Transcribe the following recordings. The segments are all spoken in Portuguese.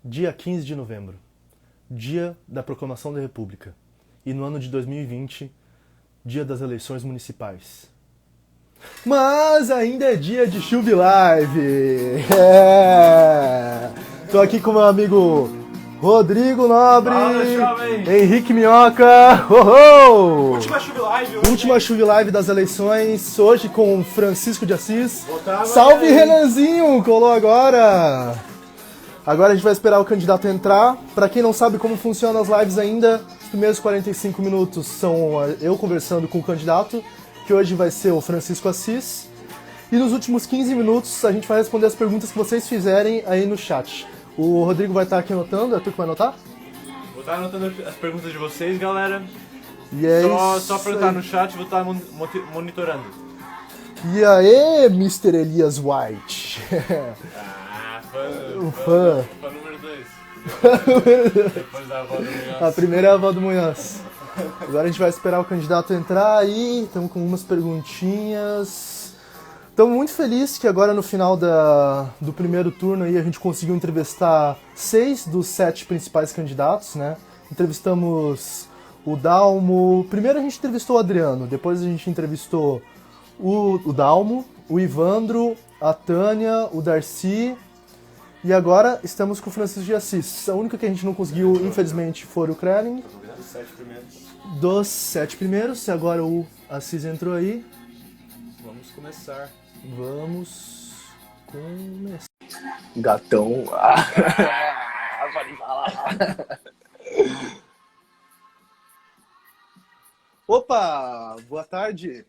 Dia 15 de novembro, dia da proclamação da República, e no ano de 2020, dia das eleições municipais. Mas ainda é dia de Chuve Live! Tô aqui com meu amigo Rodrigo Nobre, Henrique Minhoca, Última Chuve Live hoje. Última Chuve Live das eleições, hoje com Francisco de Assis. Salve Renanzinho, colou agora! Agora a gente vai esperar o candidato entrar. Pra quem não sabe como funcionam as lives ainda, os primeiros 45 minutos são eu conversando com o candidato, que hoje vai ser o Francisco Assis. E nos últimos 15 minutos a gente vai responder as perguntas que vocês fizerem aí no chat. O Rodrigo vai estar aqui anotando, é tu que vai anotar? Vou estar anotando as perguntas de vocês, galera. E é Só perguntar no chat, vou estar monitorando. E aí, Mr. Elias White? Fã número 2. Depois da avó do Munhoz. A primeira é a avó do Munhoz. Agora a gente vai esperar o candidato entrar aí, estamos com umas perguntinhas. Estamos muito felizes que agora no final do primeiro turno aí a gente conseguiu entrevistar 6 dos 7 principais candidatos, né? Entrevistamos o Dalmo, primeiro a gente entrevistou o Adriano, depois a gente entrevistou o Dalmo, o Ivandro, a Tânia, o Darcy. E agora estamos com o Francisco de Assis. A única que a gente não conseguiu, infelizmente, foi o Krelin. Dos 7 primeiros. E agora o Assis entrou aí. Vamos começar. Vamos começar. Gatão. Pode falar. Opa! Boa tarde.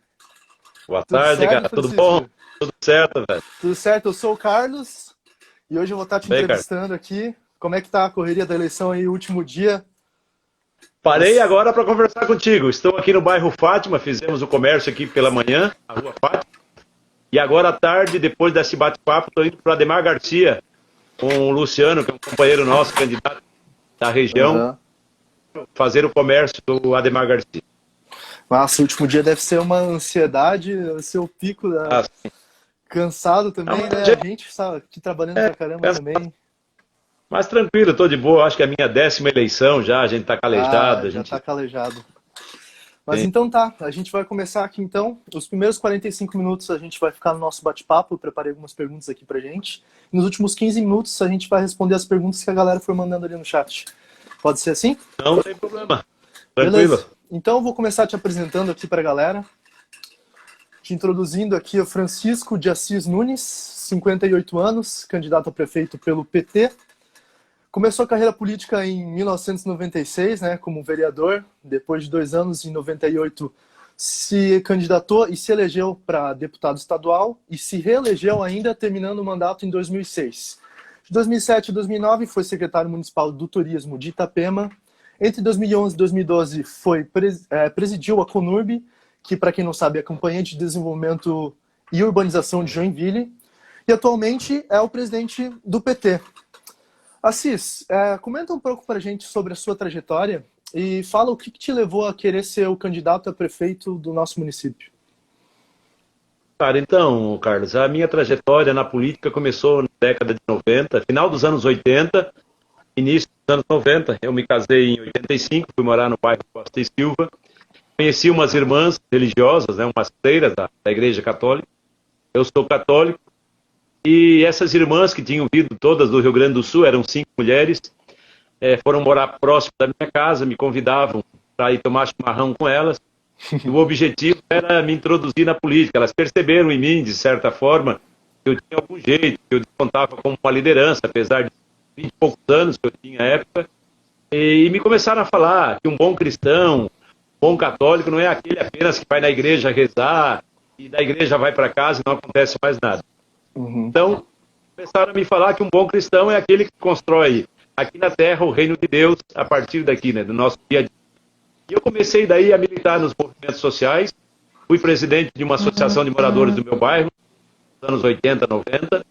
Boa Tudo tarde, certo, cara. Tudo Francisco? bom? Tudo certo, velho. Tudo certo? Eu sou o Carlos. E hoje eu vou estar te Bem, entrevistando aqui. Como é que tá a correria da eleição aí, último dia? Parei agora para conversar contigo. Estou aqui no bairro Fátima, fizemos o comércio aqui pela manhã, na rua Fátima. E agora à tarde, depois desse bate-papo, estou indo para Ademar Garcia, com o Luciano, que é um companheiro nosso, candidato da região, fazer o comércio do Ademar Garcia. Nossa, o último dia deve ser uma ansiedade, deve ser o pico da... Cansado também, Não, né? A gente sabe, aqui trabalhando pra caramba também. Mas tranquilo, estou de boa. Acho que é a minha 10ª eleição já, a gente está calejado. Já tá calejado. Mas então tá, a gente vai começar aqui então. Os primeiros 45 minutos a gente vai ficar no nosso bate-papo. Eu preparei algumas perguntas aqui pra gente. E nos últimos 15 minutos a gente vai responder as perguntas que a galera foi mandando ali no chat. Pode ser assim? Não tem problema. Tranquilo. Beleza. Então eu vou começar te apresentando aqui pra galera. Te introduzindo aqui o Francisco de Assis Nunes, 58 anos, candidato a prefeito pelo PT. Começou a carreira política em 1996, né, como vereador. Depois de 2 anos, em 98, se candidatou e se elegeu para deputado estadual e se reelegeu ainda, terminando o mandato em 2006. De 2007 a 2009, foi secretário municipal do Turismo de Itapema. Entre 2011 e 2012, presidiu a Conurb, que, para quem não sabe, é a Companhia de Desenvolvimento e Urbanização de Joinville, e atualmente é o presidente do PT. Assis, comenta um pouco para a gente sobre a sua trajetória e fala o que te levou a querer ser o candidato a prefeito do nosso município. Cara, então, Carlos, a minha trajetória na política começou na década de 90, final dos anos 80, início dos anos 90. Eu me casei em 85, fui morar no bairro Costa e Silva. Conheci umas irmãs religiosas, né, umas freiras da Igreja Católica. Eu sou católico. E essas irmãs que tinham vindo todas do Rio Grande do Sul, eram 5 mulheres, foram morar próximo da minha casa, me convidavam para ir tomar chimarrão com elas. E o objetivo era me introduzir na política. Elas perceberam em mim, de certa forma, que eu tinha algum jeito, que eu contava como uma liderança, apesar de 20 e poucos anos que eu tinha à época. E me começaram a falar que um bom cristão, bom católico, não é aquele apenas que vai na igreja rezar e da igreja vai para casa e não acontece mais nada. Então, começaram a me falar que um bom cristão é aquele que constrói aqui na terra o reino de Deus a partir daqui, né, do nosso dia a dia. E eu comecei daí a militar nos movimentos sociais, fui presidente de uma associação de moradores do meu bairro, nos anos 80, 90.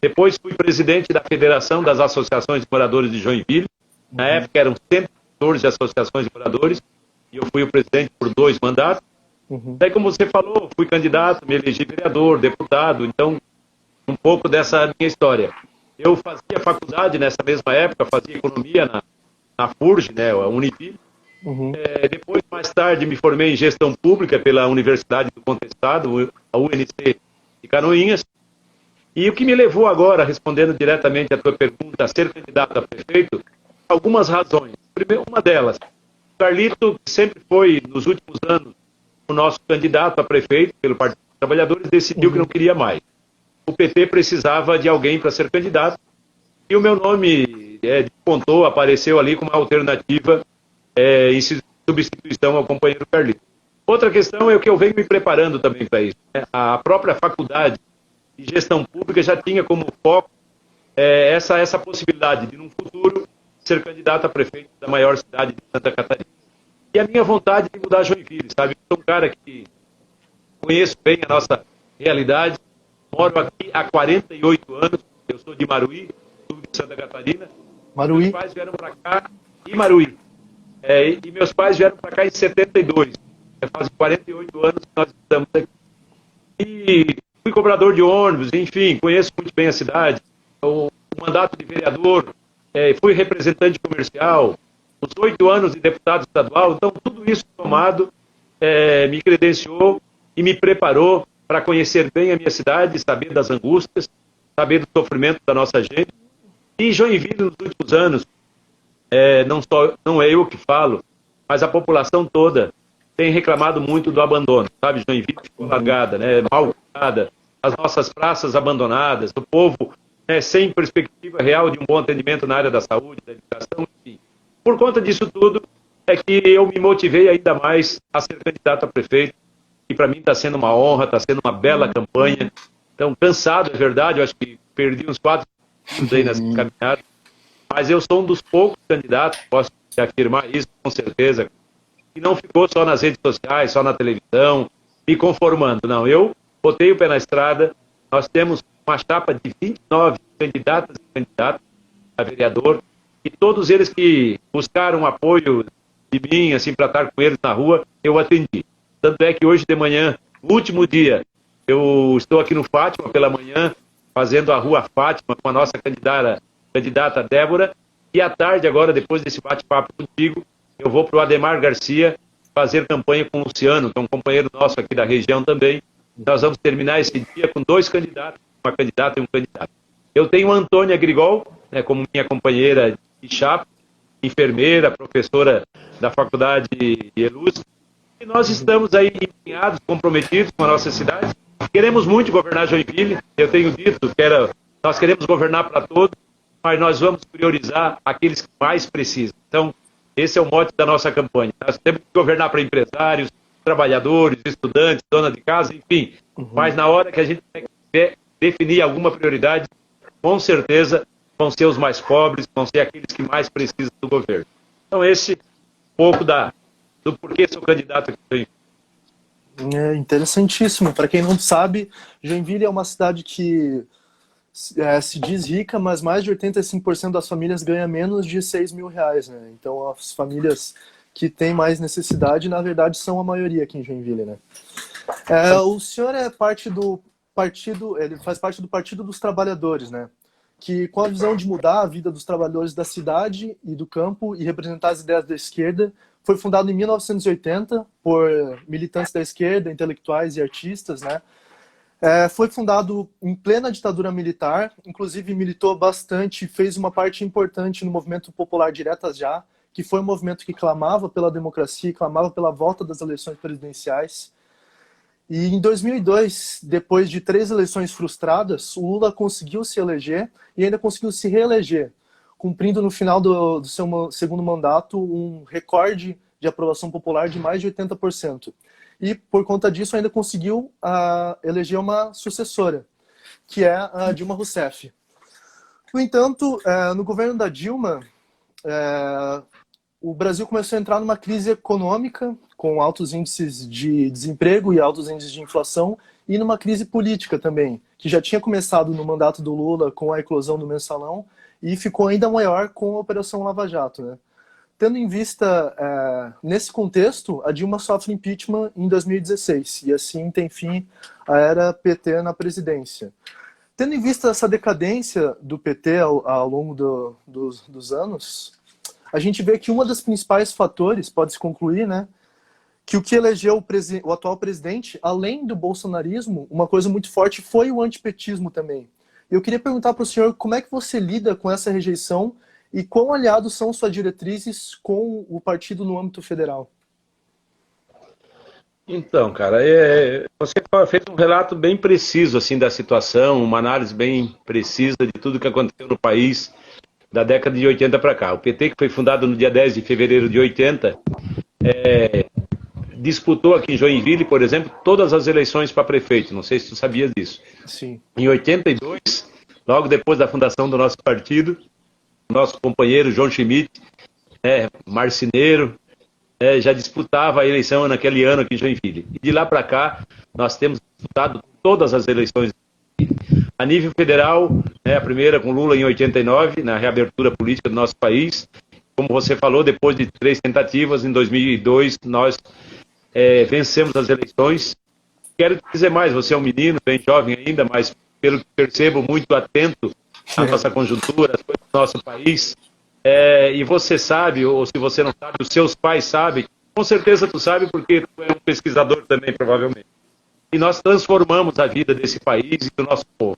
Depois fui presidente da Federação das Associações de Moradores de Joinville. Na época eram 114 associações de moradores, e eu fui o presidente por 2 mandatos. Daí, como você falou, fui candidato, me elegi vereador, deputado, então, um pouco dessa minha história. Eu fazia faculdade nessa mesma época, fazia economia na FURG, né, a Unifi. Depois, mais tarde, me formei em gestão pública pela Universidade do Contestado, a UNC de Canoinhas. E o que me levou agora, respondendo diretamente à tua pergunta, a ser candidato a prefeito, algumas razões. Primeiro, uma delas, o Carlito, que sempre foi, nos últimos anos, o nosso candidato a prefeito pelo Partido dos Trabalhadores, decidiu que não queria mais. O PT precisava de alguém para ser candidato, e o meu nome despontou, apareceu ali como alternativa em substituição ao companheiro Carlito. Outra questão é o que eu venho me preparando também para isso, né? A própria faculdade de gestão pública já tinha como foco essa possibilidade de, num futuro, ser candidato a prefeito da maior cidade de Santa Catarina. E a minha vontade de mudar Joinville, sabe? Eu sou um cara que conheço bem a nossa realidade, moro aqui há 48 anos, eu sou de Maruí, sul de Santa Catarina. Maruí. Meus pais vieram para cá, em Maruí. E meus pais vieram para cá em 72. Faz 48 anos que nós estamos aqui. E fui cobrador de ônibus, enfim, conheço muito bem a cidade. O mandato de vereador, fui representante comercial, os 8 anos de deputado estadual. Então, tudo isso somado me credenciou e me preparou para conhecer bem a minha cidade, saber das angústias, saber do sofrimento da nossa gente. E Joinville, nos últimos anos, não é eu que falo, mas a população toda tem reclamado muito do abandono, sabe? Joinville ficou largada, né? Mal cuidada, as nossas praças abandonadas, o povo sem perspectiva real de um bom atendimento na área da saúde, da educação, enfim. Por conta disso tudo, é que eu me motivei ainda mais a ser candidato a prefeito, e para mim está sendo uma honra, está sendo uma bela campanha. Então, cansado, é verdade, eu acho que perdi uns 4 anos aí nessa caminhada, mas eu sou um dos poucos candidatos, posso te afirmar isso com certeza, que não ficou só nas redes sociais, só na televisão, me conformando. Não, eu botei o pé na estrada, nós temos uma chapa de 29 candidatas e candidatos a vereador, e todos eles que buscaram apoio de mim, assim, para estar com eles na rua, eu atendi. Tanto é que hoje de manhã, último dia, eu estou aqui no Fátima pela manhã, fazendo a Rua Fátima com a nossa candidata Débora, e à tarde agora, depois desse bate-papo contigo, eu vou para o Ademar Garcia fazer campanha com o Luciano, que é um companheiro nosso aqui da região também. Nós vamos terminar esse dia com 2 candidatos, uma candidata e um candidato. Eu tenho a Antônia Grigol, como minha companheira de chapa, enfermeira, professora da Faculdade de Elus, e nós estamos aí empenhados, comprometidos com a nossa cidade. Queremos muito governar Joinville, eu tenho dito que nós queremos governar para todos, mas nós vamos priorizar aqueles que mais precisam. Então, esse é o mote da nossa campanha. Nós temos que governar para empresários, trabalhadores, estudantes, dona de casa, enfim. Mas na hora que a gente definir alguma prioridade, com certeza vão ser os mais pobres, vão ser aqueles que mais precisam do governo. Então esse pouco do porquê sou candidato aqui. É interessantíssimo. Para quem não sabe, Joinville é uma cidade que se diz rica, mas mais de 85% das famílias ganham menos de 6 mil reais, né? Então as famílias que têm mais necessidade, na verdade, são a maioria aqui em Joinville, né? O senhor é parte do partido, ele faz parte do Partido dos Trabalhadores, né? Que com a visão de mudar a vida dos trabalhadores da cidade e do campo e representar as ideias da esquerda, foi fundado em 1980 por militantes da esquerda, intelectuais e artistas, né? Foi fundado em plena ditadura militar, inclusive militou bastante, fez uma parte importante no movimento popular Diretas Já, que foi um movimento que clamava pela democracia, clamava pela volta das eleições presidenciais. E em 2002, depois de 3 eleições frustradas, o Lula conseguiu se eleger e ainda conseguiu se reeleger, cumprindo no final do seu segundo mandato um recorde de aprovação popular de mais de 80%. E, por conta disso, ainda conseguiu eleger uma sucessora, que é a Dilma Rousseff. No entanto, no governo da Dilma, o Brasil começou a entrar numa crise econômica, com altos índices de desemprego e altos índices de inflação, e numa crise política também, que já tinha começado no mandato do Lula com a eclosão do Mensalão, e ficou ainda maior com a Operação Lava Jato, né? Tendo em vista, nesse contexto, a Dilma sofre impeachment em 2016, e assim tem fim a era PT na presidência. Tendo em vista essa decadência do PT ao longo dos anos, a gente vê que uma das principais fatores, pode-se concluir, né, que o que elegeu o atual presidente, além do bolsonarismo, uma coisa muito forte foi o antipetismo também. Eu queria perguntar para o senhor como é que você lida com essa rejeição e quão aliados são suas diretrizes com o partido no âmbito federal? Então, cara, você fez um relato bem preciso assim da situação, uma análise bem precisa de tudo que aconteceu no país da década de 80 para cá. O PT, que foi fundado no dia 10 de fevereiro de 80, disputou aqui em Joinville, por exemplo, todas as eleições para prefeito. Não sei se tu sabias disso. Sim. Em 82, logo depois da fundação do nosso partido, nosso companheiro João Schmidt, marceneiro, já disputava a eleição naquele ano aqui em Joinville. E de lá para cá, nós temos disputado todas as eleições. A nível federal, a primeira com Lula em 89, na reabertura política do nosso país. Como você falou, depois de 3 tentativas, em 2002, nós vencemos as eleições. Quero te dizer mais, você é um menino, bem jovem ainda, mas pelo que percebo, muito atento à nossa conjuntura, às coisas do nosso país. E você sabe, ou se você não sabe, os seus pais sabem, com certeza tu sabe, porque tu é um pesquisador também, provavelmente. E nós transformamos a vida desse país e do nosso povo.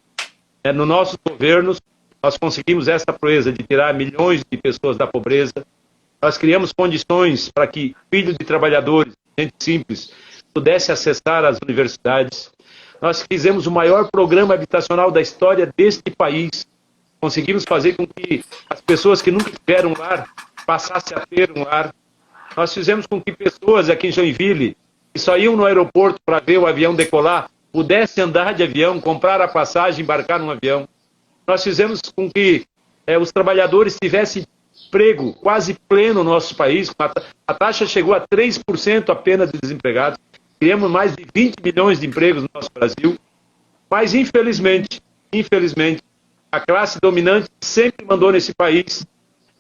Nos nossos governos, nós conseguimos essa proeza de tirar milhões de pessoas da pobreza. Nós criamos condições para que filhos de trabalhadores, gente simples, pudesse acessar as universidades. Nós fizemos o maior programa habitacional da história deste país. Conseguimos fazer com que as pessoas que nunca tiveram um lar passassem a ter um lar. Nós fizemos com que pessoas aqui em Joinville, que só iam no aeroporto para ver o avião decolar, pudessem andar de avião, comprar a passagem, embarcar num avião. Nós fizemos com que os trabalhadores tivessem emprego quase pleno no nosso país. A taxa chegou a 3% apenas de desempregados. Criamos mais de 20 milhões de empregos no nosso Brasil. Mas, infelizmente, a classe dominante sempre mandou nesse país.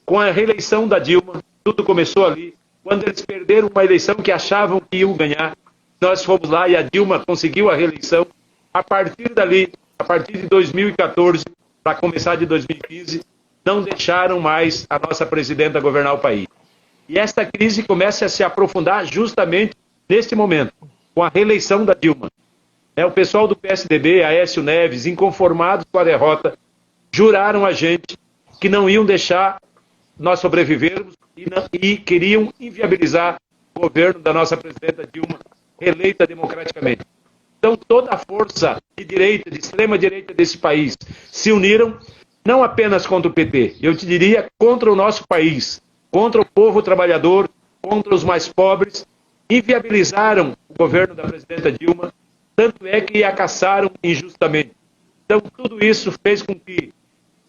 Com a reeleição da Dilma, tudo começou ali, quando eles perderam uma eleição que achavam que iam ganhar. Nós fomos lá e a Dilma conseguiu a reeleição. A partir dali, a partir de 2014, para começar de 2015, não deixaram mais a nossa presidenta governar o país. E esta crise começa a se aprofundar justamente neste momento, com a reeleição da Dilma. O pessoal do PSDB, Aécio Neves, inconformados com a derrota, juraram a gente que não iam deixar nós sobrevivermos e queriam inviabilizar o governo da nossa presidenta Dilma, eleita democraticamente. Então toda a força de direita, de extrema direita desse país se uniram, não apenas contra o PT, eu te diria contra o nosso país, contra o povo trabalhador, contra os mais pobres, inviabilizaram o governo da presidenta Dilma, tanto é que a caçaram injustamente. Então tudo isso fez com que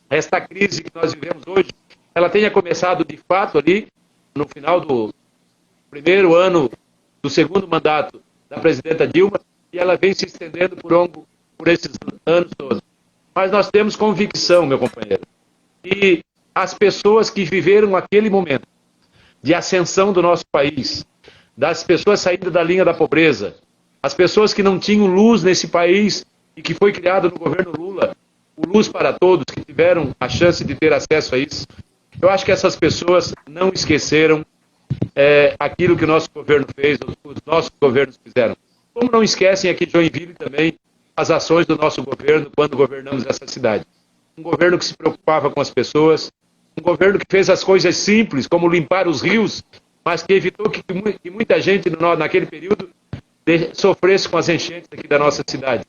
esta crise que nós vivemos hoje, ela tenha começado de fato ali, no final do primeiro ano do segundo mandato da presidenta Dilma, e ela vem se estendendo por esses anos todos. Mas nós temos convicção, meu companheiro, que as pessoas que viveram aquele momento de ascensão do nosso país, das pessoas saindo da linha da pobreza, as pessoas que não tinham luz nesse país e que foi criado no governo Lula, o Luz para Todos, que tiveram a chance de ter acesso a isso. Eu acho que essas pessoas não esqueceram aquilo que o nosso governo fez, os nossos governos fizeram. Como não esquecem aqui de Joinville também as ações do nosso governo quando governamos essa cidade. Um governo que se preocupava com as pessoas, um governo que fez as coisas simples, como limpar os rios, mas que evitou que muita gente naquele período sofresse com as enchentes aqui da nossa cidade.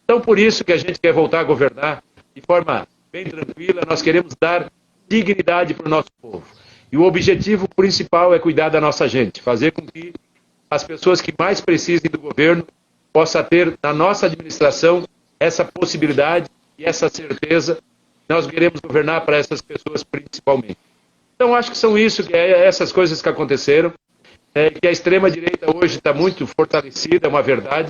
Então, por isso que a gente quer voltar a governar de forma bem tranquila, nós queremos dar dignidade para o nosso povo. E o objetivo principal é cuidar da nossa gente, fazer com que as pessoas que mais precisem do governo possam ter na nossa administração essa possibilidade e essa certeza. Nós queremos governar para essas pessoas principalmente. Então, acho que são essas coisas que aconteceram, que a extrema-direita hoje está muito fortalecida, é uma verdade,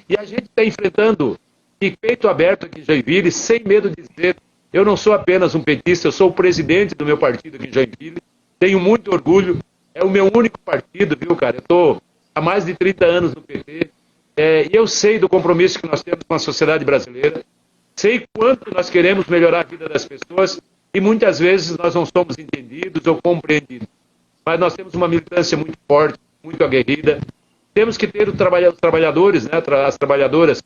e a gente está enfrentando de peito aberto aqui em Joinville, sem medo de dizer, eu não sou apenas um petista, eu sou o presidente do meu partido aqui em Joinville, tenho muito orgulho, é o meu único partido, viu, cara? Eu estou há mais de 30 anos no PT, e eu sei do compromisso que nós temos com a sociedade brasileira, sei quanto nós queremos melhorar a vida das pessoas e muitas vezes nós não somos entendidos ou compreendidos. Mas nós temos uma militância muito forte, muito aguerrida. Temos que ter os trabalhadores, né, as trabalhadoras,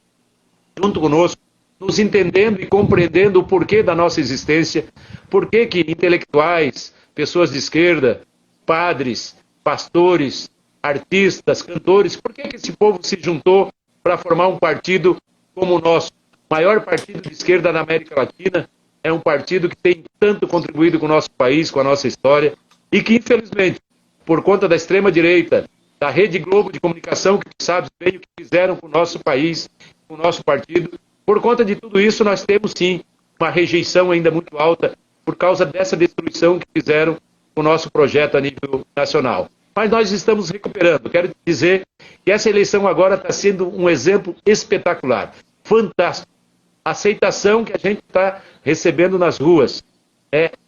junto conosco, nos entendendo e compreendendo o porquê da nossa existência, porquê que intelectuais, pessoas de esquerda, padres, pastores, artistas, cantores, por que esse povo se juntou para formar um partido como o nosso? O maior partido de esquerda da América Latina, é um partido que tem tanto contribuído com o nosso país, com a nossa história, e que, infelizmente, por conta da extrema-direita, da Rede Globo de Comunicação, que sabe bem o que fizeram com o nosso país, com o nosso partido, por conta de tudo isso, nós temos, sim, uma rejeição ainda muito alta por causa dessa destruição que fizeram com o nosso projeto a nível nacional. Mas nós estamos recuperando. Quero dizer que essa eleição agora está sendo um exemplo espetacular, fantástico. A aceitação que a gente está recebendo nas ruas.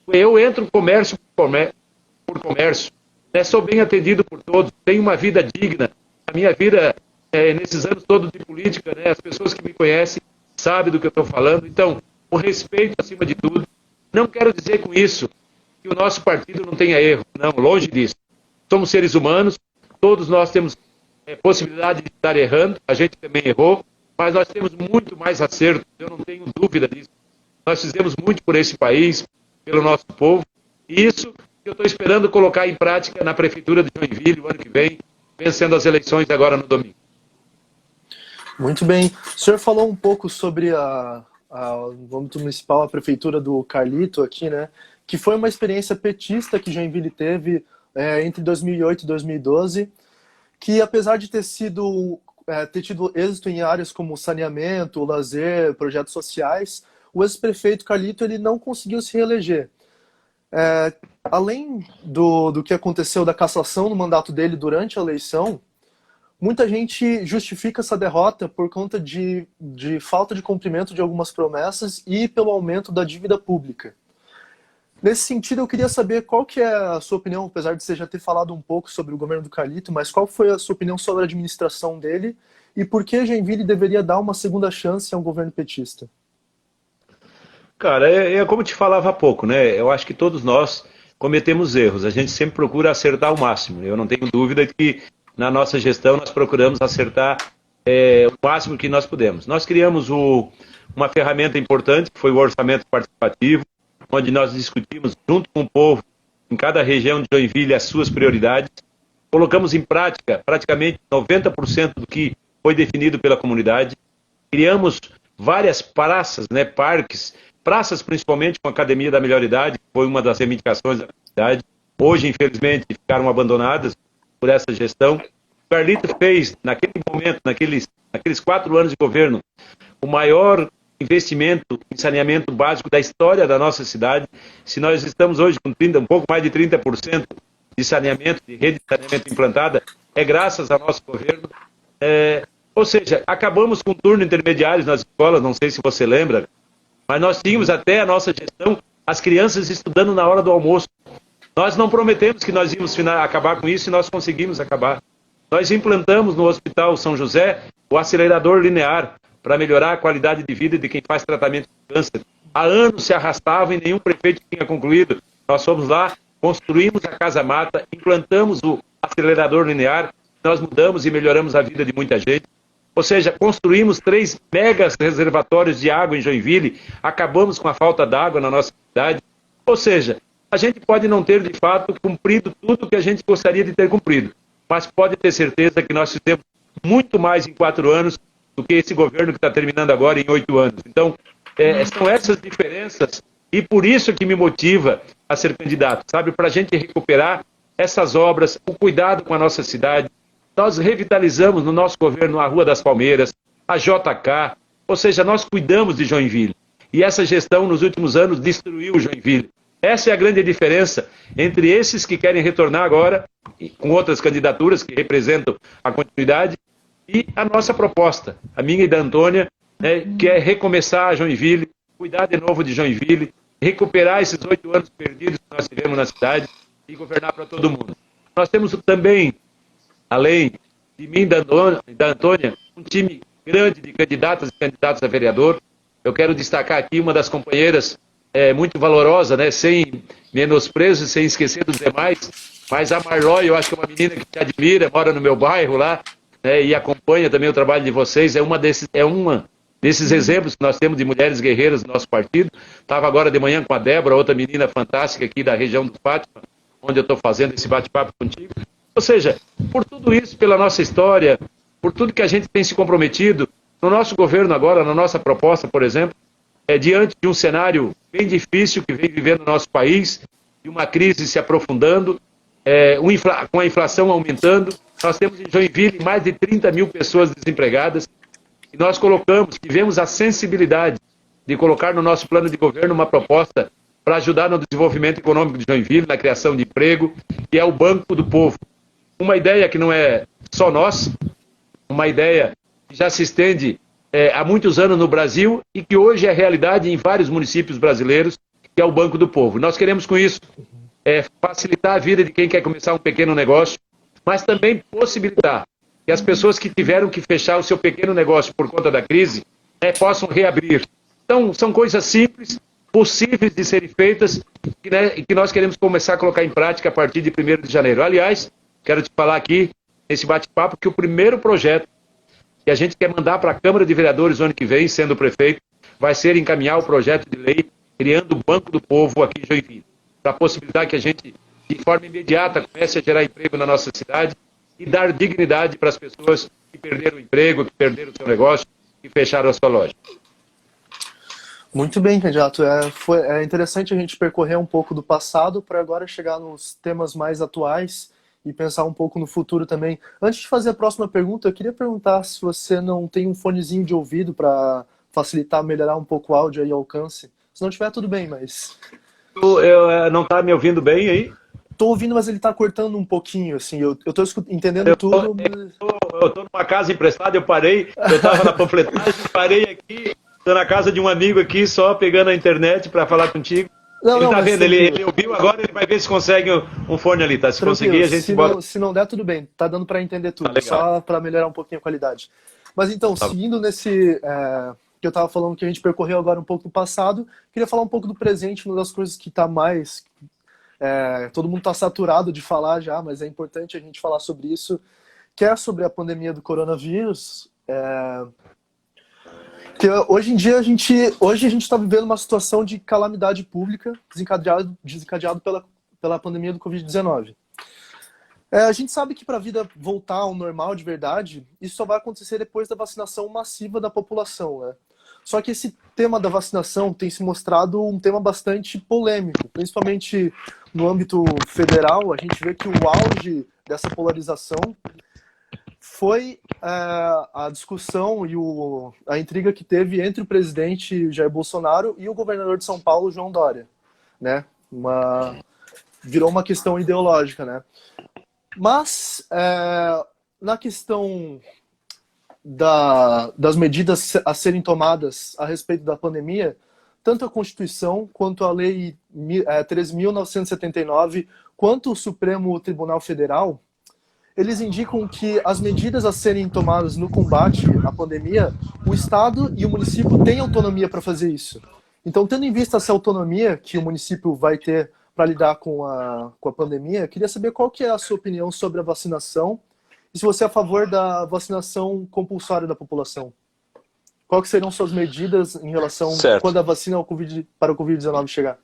Eu entro comércio por comércio, sou bem atendido por todos, tenho uma vida digna. A minha vida, nesses anos todos de política, as pessoas que me conhecem sabem do que eu estou falando. Então, o respeito acima de tudo. Não quero dizer com isso que o nosso partido não tenha erro. Não, longe disso. Somos seres humanos, todos nós temos possibilidade de estar errando, a gente também errou, mas nós temos muito mais acerto, eu não tenho dúvida disso. Nós fizemos muito por esse país, pelo nosso povo, e isso eu estou esperando colocar em prática na Prefeitura de Joinville o ano que vem, vencendo as eleições agora no domingo. Muito bem. O senhor falou um pouco sobre o âmbito municipal, a Prefeitura do Carlito aqui, né? Que foi uma experiência petista que Joinville teve entre 2008 e 2012, que apesar de ter tido êxito em áreas como saneamento, lazer, projetos sociais, o ex-prefeito Carlito ele não conseguiu se reeleger. Além do que aconteceu da cassação do mandato dele durante a eleição, muita gente justifica essa derrota por conta de falta de cumprimento de algumas promessas e pelo aumento da dívida pública. Nesse sentido, eu queria saber qual que é a sua opinião, apesar de você já ter falado um pouco sobre o governo do Carlito, mas qual foi a sua opinião sobre a administração dele e por que Joinville deveria dar uma segunda chance a um governo petista? Cara, como te falava há pouco, né? Eu acho que todos nós cometemos erros. A gente sempre procura acertar ao máximo. Eu não tenho dúvida de que na nossa gestão nós procuramos acertar o máximo que nós podemos. Nós criamos uma ferramenta importante, que foi o orçamento participativo, onde nós discutimos junto com o povo, em cada região de Joinville, as suas prioridades. Colocamos em prática praticamente 90% do que foi definido pela comunidade. Criamos várias praças, parques, praças principalmente com a Academia da Melhor Idade, que foi uma das reivindicações da comunidade. Hoje, infelizmente, ficaram abandonadas por essa gestão. O Carlito fez, naquele momento, naqueles 4 anos de governo, o maior investimento em saneamento básico da história da nossa cidade. Se nós estamos hoje com um pouco mais de 30% de saneamento, de rede de saneamento implantada, é graças ao nosso governo. Ou seja, acabamos com turno intermediários nas escolas, não sei se você lembra, mas nós tínhamos até a nossa gestão, as crianças estudando na hora do almoço. Nós não prometemos que nós íamos acabar com isso e nós conseguimos acabar. Nós implantamos no Hospital São José o acelerador linear para melhorar a qualidade de vida de quem faz tratamento de câncer. Há anos se arrastava e nenhum prefeito tinha concluído. Nós fomos lá, construímos a Casa Mata, implantamos o acelerador linear, nós mudamos e melhoramos a vida de muita gente. Ou seja, construímos 3 megas reservatórios de água em Joinville, acabamos com a falta d'água na nossa cidade. Ou seja, a gente pode não ter, de fato, cumprido tudo o que a gente gostaria de ter cumprido, mas pode ter certeza que nós fizemos muito mais em 4 anos do que esse governo que está terminando agora em 8 anos. Então, são essas diferenças e por isso que me motiva a ser candidato, sabe? Para a gente recuperar essas obras, o cuidado com a nossa cidade. Nós revitalizamos no nosso governo a Rua das Palmeiras, a JK, ou seja, nós cuidamos de Joinville. E essa gestão nos últimos anos destruiu Joinville. Essa é a grande diferença entre esses que querem retornar agora, com outras candidaturas que representam a continuidade, e a nossa proposta, a minha e da Antônia, que é recomeçar a Joinville, cuidar de novo de Joinville, recuperar esses 8 anos perdidos que nós tivemos na cidade e governar para todo mundo. Nós temos também, além de mim e da Antônia, um time grande de candidatas e candidatos a vereador. Eu quero destacar aqui uma das companheiras muito valorosa, né? Sem menosprezo, sem esquecer dos demais, mas a Marlói, eu acho que é uma menina que te admira, mora no meu bairro lá, né? E acompanha também o trabalho de vocês, é uma desses exemplos que nós temos de mulheres guerreiras do nosso partido. Estava agora de manhã com a Débora, outra menina fantástica aqui da região do Fátima, onde eu estou fazendo esse bate-papo contigo. Ou seja, por tudo isso, pela nossa história, por tudo que a gente tem se comprometido, no nosso governo agora, na nossa proposta, por exemplo, diante de um cenário bem difícil que vem vivendo no nosso país, de uma crise se aprofundando, com a inflação aumentando, nós temos em Joinville mais de 30 mil pessoas desempregadas, e nós tivemos a sensibilidade de colocar no nosso plano de governo uma proposta para ajudar no desenvolvimento econômico de Joinville, na criação de emprego, que é o Banco do Povo. Uma ideia que não é só nossa, uma ideia que já se estende há muitos anos no Brasil e que hoje é realidade em vários municípios brasileiros, que é o Banco do Povo. Nós queremos com isso facilitar a vida de quem quer começar um pequeno negócio, mas também possibilitar que as pessoas que tiveram que fechar o seu pequeno negócio por conta da crise possam reabrir. Então, são coisas simples, possíveis de serem feitas e que nós queremos começar a colocar em prática a partir de 1º de janeiro. Aliás, quero te falar aqui, nesse bate-papo, que o primeiro projeto que a gente quer mandar para a Câmara de Vereadores no ano que vem, sendo prefeito, vai ser encaminhar o projeto de lei criando o Banco do Povo aqui em Joinville, para possibilitar que a gente, de forma imediata, comece a gerar emprego na nossa cidade e dar dignidade para as pessoas que perderam o emprego, que perderam o seu negócio, que fecharam a sua loja. Muito bem, candidato. É interessante a gente percorrer um pouco do passado para agora chegar nos temas mais atuais e pensar um pouco no futuro também. Antes de fazer a próxima pergunta, eu queria perguntar se você não tem um fonezinho de ouvido para facilitar, melhorar um pouco o áudio e o alcance. Se não tiver, tudo bem, mas... Não está me ouvindo bem aí? Tô ouvindo, mas ele tá cortando um pouquinho, assim. Eu tô entendendo tudo. Eu tô numa casa emprestada, eu tava na panfletagem, parei aqui, tô na casa de um amigo aqui, só pegando a internet para falar contigo. Ele tá vendo, ele ouviu agora, ele vai ver se consegue um fone ali, tá? Se conseguir, a gente bota... Se não der, tudo bem. Tá dando para entender tudo, só para melhorar um pouquinho a qualidade. Mas então, seguindo nesse... que eu tava falando que a gente percorreu agora um pouco do passado, queria falar um pouco do presente, uma das coisas que tá mais... todo mundo tá saturado de falar já, mas é importante a gente falar sobre isso, que é sobre a pandemia do coronavírus. Que hoje em dia a gente está vivendo uma situação de calamidade pública desencadeado pela pandemia do Covid-19. A gente sabe que para a vida voltar ao normal de verdade, isso só vai acontecer depois da vacinação massiva da população, né? Só que esse tema da vacinação tem se mostrado um tema bastante polêmico, principalmente no âmbito federal. A gente vê que o auge dessa polarização foi a discussão e a intriga que teve entre o presidente Jair Bolsonaro e o governador de São Paulo, João Dória, né? Virou uma questão ideológica, né? Mas, na questão das medidas a serem tomadas a respeito da pandemia, tanto a Constituição quanto a Lei 13.979, quanto o Supremo Tribunal Federal, eles indicam que as medidas a serem tomadas no combate à pandemia, o Estado e o município têm autonomia para fazer isso. Então, tendo em vista essa autonomia que o município vai ter para lidar com a pandemia, queria saber qual que é a sua opinião sobre a vacinação e se você é a favor da vacinação compulsória da população. Qual que serão suas medidas em relação quando a vacina para o Covid-19 chegar?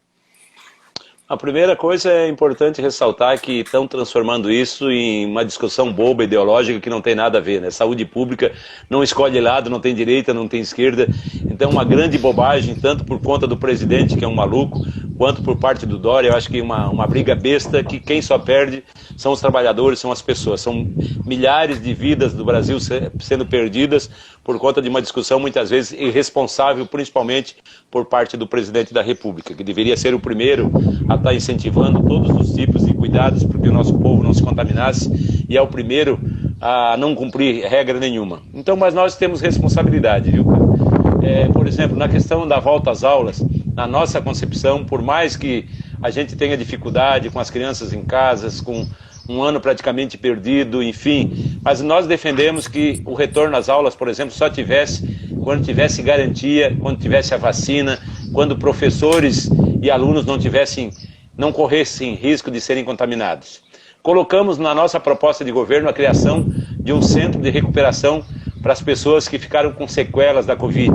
A primeira coisa é importante ressaltar que estão transformando isso em uma discussão boba, ideológica, que não tem nada a ver, né? Saúde pública não escolhe lado, não tem direita, não tem esquerda. Então, uma grande bobagem, tanto por conta do presidente, que é um maluco, quanto por parte do Dória. Eu acho que uma briga besta, que quem só perde são os trabalhadores, são as pessoas. São milhares de vidas do Brasil sendo perdidas por conta de uma discussão muitas vezes irresponsável, principalmente por parte do presidente da República, que deveria ser o primeiro a estar incentivando todos os tipos de cuidados para que o nosso povo não se contaminasse, e é o primeiro a não cumprir regra nenhuma. Então, mas nós temos responsabilidade, viu, cara? Por exemplo, na questão da volta às aulas, na nossa concepção, por mais que a gente tenha dificuldade com as crianças em casas, com um ano praticamente perdido, enfim, mas nós defendemos que o retorno às aulas, por exemplo, só tivesse quando tivesse garantia, quando tivesse a vacina, quando professores e alunos não corressem risco de serem contaminados. Colocamos na nossa proposta de governo a criação de um centro de recuperação para as pessoas que ficaram com sequelas da Covid.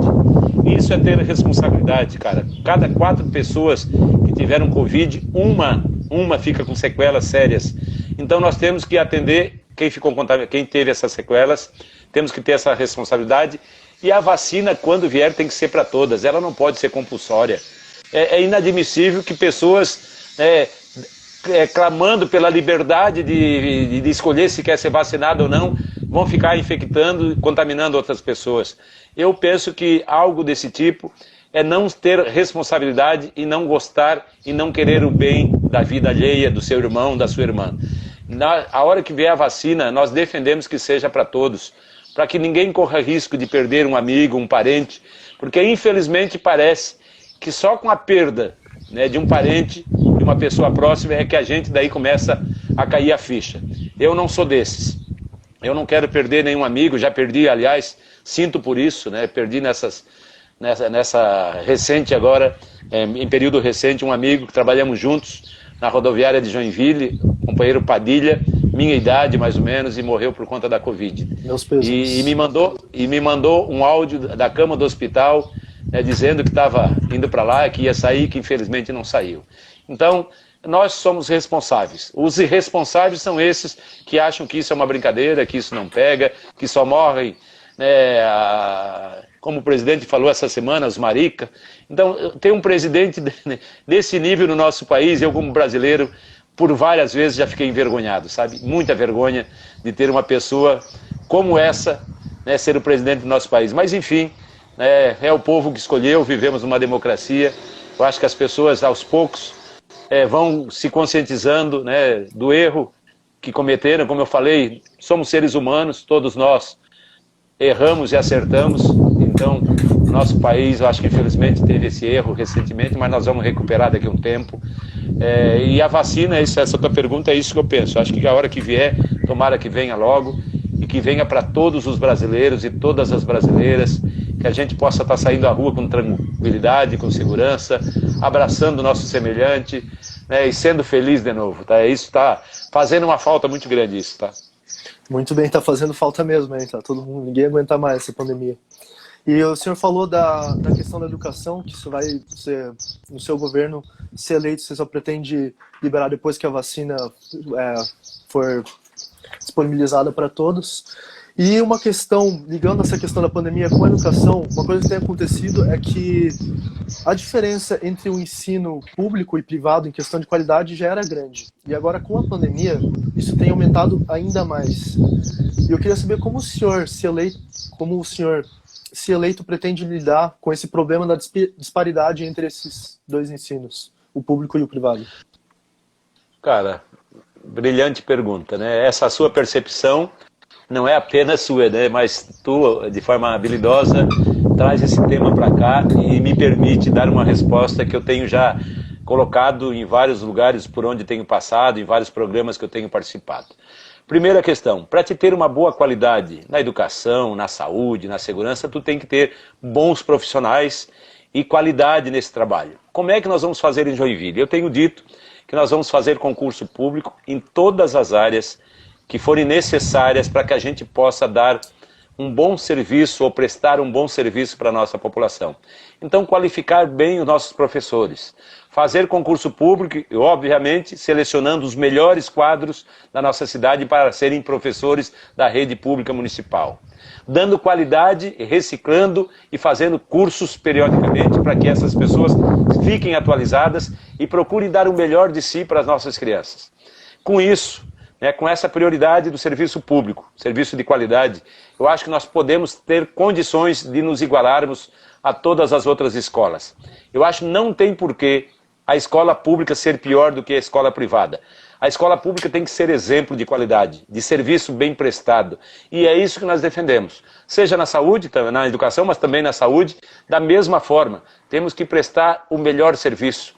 Isso é ter responsabilidade, cara. Cada 4 pessoas que tiveram Covid, uma fica com sequelas sérias. Então nós temos que atender quem teve essas sequelas, temos que ter essa responsabilidade. E a vacina, quando vier, tem que ser para todas, ela não pode ser compulsória. É inadmissível que pessoas clamando pela liberdade de escolher se quer ser vacinado ou não, vão ficar infectando e contaminando outras pessoas. Eu penso que algo desse tipo é não ter responsabilidade e não gostar e não querer o bem da vida alheia, do seu irmão, da sua irmã. A hora que vier a vacina, nós defendemos que seja para todos, para que ninguém corra risco de perder um amigo, um parente, porque infelizmente parece que só com a perda, né, de um parente, de uma pessoa próxima, é que a gente daí começa a cair a ficha. Eu não sou desses. Eu não quero perder nenhum amigo, já perdi, aliás, sinto por isso, né, perdi nessa recente agora, em período recente, um amigo que trabalhamos juntos na rodoviária de Joinville, companheiro Padilha, minha idade mais ou menos, e morreu por conta da Covid. Meus pesos. E me mandou um áudio da cama do hospital, né, dizendo que estava indo para lá, que ia sair, que infelizmente não saiu. Então, nós somos responsáveis. Os irresponsáveis são esses que acham que isso é uma brincadeira, que isso não pega, que só morrem, né, como o presidente falou essa semana, os marica. Então, ter um presidente desse nível no nosso país, eu como brasileiro, por várias vezes já fiquei envergonhado, sabe? Muita vergonha de ter uma pessoa como essa, né, ser o presidente do nosso país. Mas, enfim, é o povo que escolheu, vivemos numa democracia. Eu acho que as pessoas, aos poucos, vão se conscientizando, né, do erro que cometeram. Como eu falei, somos seres humanos, todos nós erramos e acertamos. Então, nosso país, eu acho que infelizmente teve esse erro recentemente, mas nós vamos recuperar daqui a um tempo. E a vacina, essa tua pergunta, é isso que eu penso. Eu acho que a hora que vier, tomara que venha logo, e que venha para todos os brasileiros e todas as brasileiras, que a gente possa estar saindo à rua com tranquilidade, com segurança, abraçando o nosso semelhante, né, e sendo feliz de novo, tá? Isso está fazendo uma falta muito grande, isso, tá? Muito bem, tá fazendo falta mesmo, hein? Tá todo mundo, ninguém aguenta mais essa pandemia. E o senhor falou da questão da educação, que isso vai ser, no seu governo, ser eleito, você só pretende liberar depois que a vacina for disponibilizada para todos. E uma questão, ligando essa questão da pandemia com a educação, uma coisa que tem acontecido é que a diferença entre o ensino público e privado em questão de qualidade já era grande. E agora, com a pandemia, isso tem aumentado ainda mais. E eu queria saber como o senhor, se eleito, pretende lidar com esse problema da disparidade entre esses dois ensinos, o público e o privado. Cara, brilhante pergunta, né? Essa sua percepção não é apenas sua, né? Mas tu, de forma habilidosa, traz esse tema para cá e me permite dar uma resposta que eu tenho já colocado em vários lugares por onde tenho passado, em vários programas que eu tenho participado. Primeira questão, para te ter uma boa qualidade na educação, na saúde, na segurança, tu tem que ter bons profissionais e qualidade nesse trabalho. Como é que nós vamos fazer em Joinville? Eu tenho dito que nós vamos fazer concurso público em todas as áreas que forem necessárias para que a gente possa dar um bom serviço ou prestar um bom serviço para a nossa população. Então, qualificar bem os nossos professores, fazer concurso público e, obviamente, selecionando os melhores quadros da nossa cidade para serem professores da rede pública municipal. Dando qualidade, reciclando e fazendo cursos periodicamente para que essas pessoas fiquem atualizadas e procurem dar o melhor de si para as nossas crianças. Com isso, com essa prioridade do serviço público, serviço de qualidade, eu acho que nós podemos ter condições de nos igualarmos a todas as outras escolas. Eu acho que não tem porquê a escola pública ser pior do que a escola privada. A escola pública tem que ser exemplo de qualidade, de serviço bem prestado. E é isso que nós defendemos. Seja na saúde, na educação, mas também na saúde, da mesma forma. Temos que prestar o melhor serviço.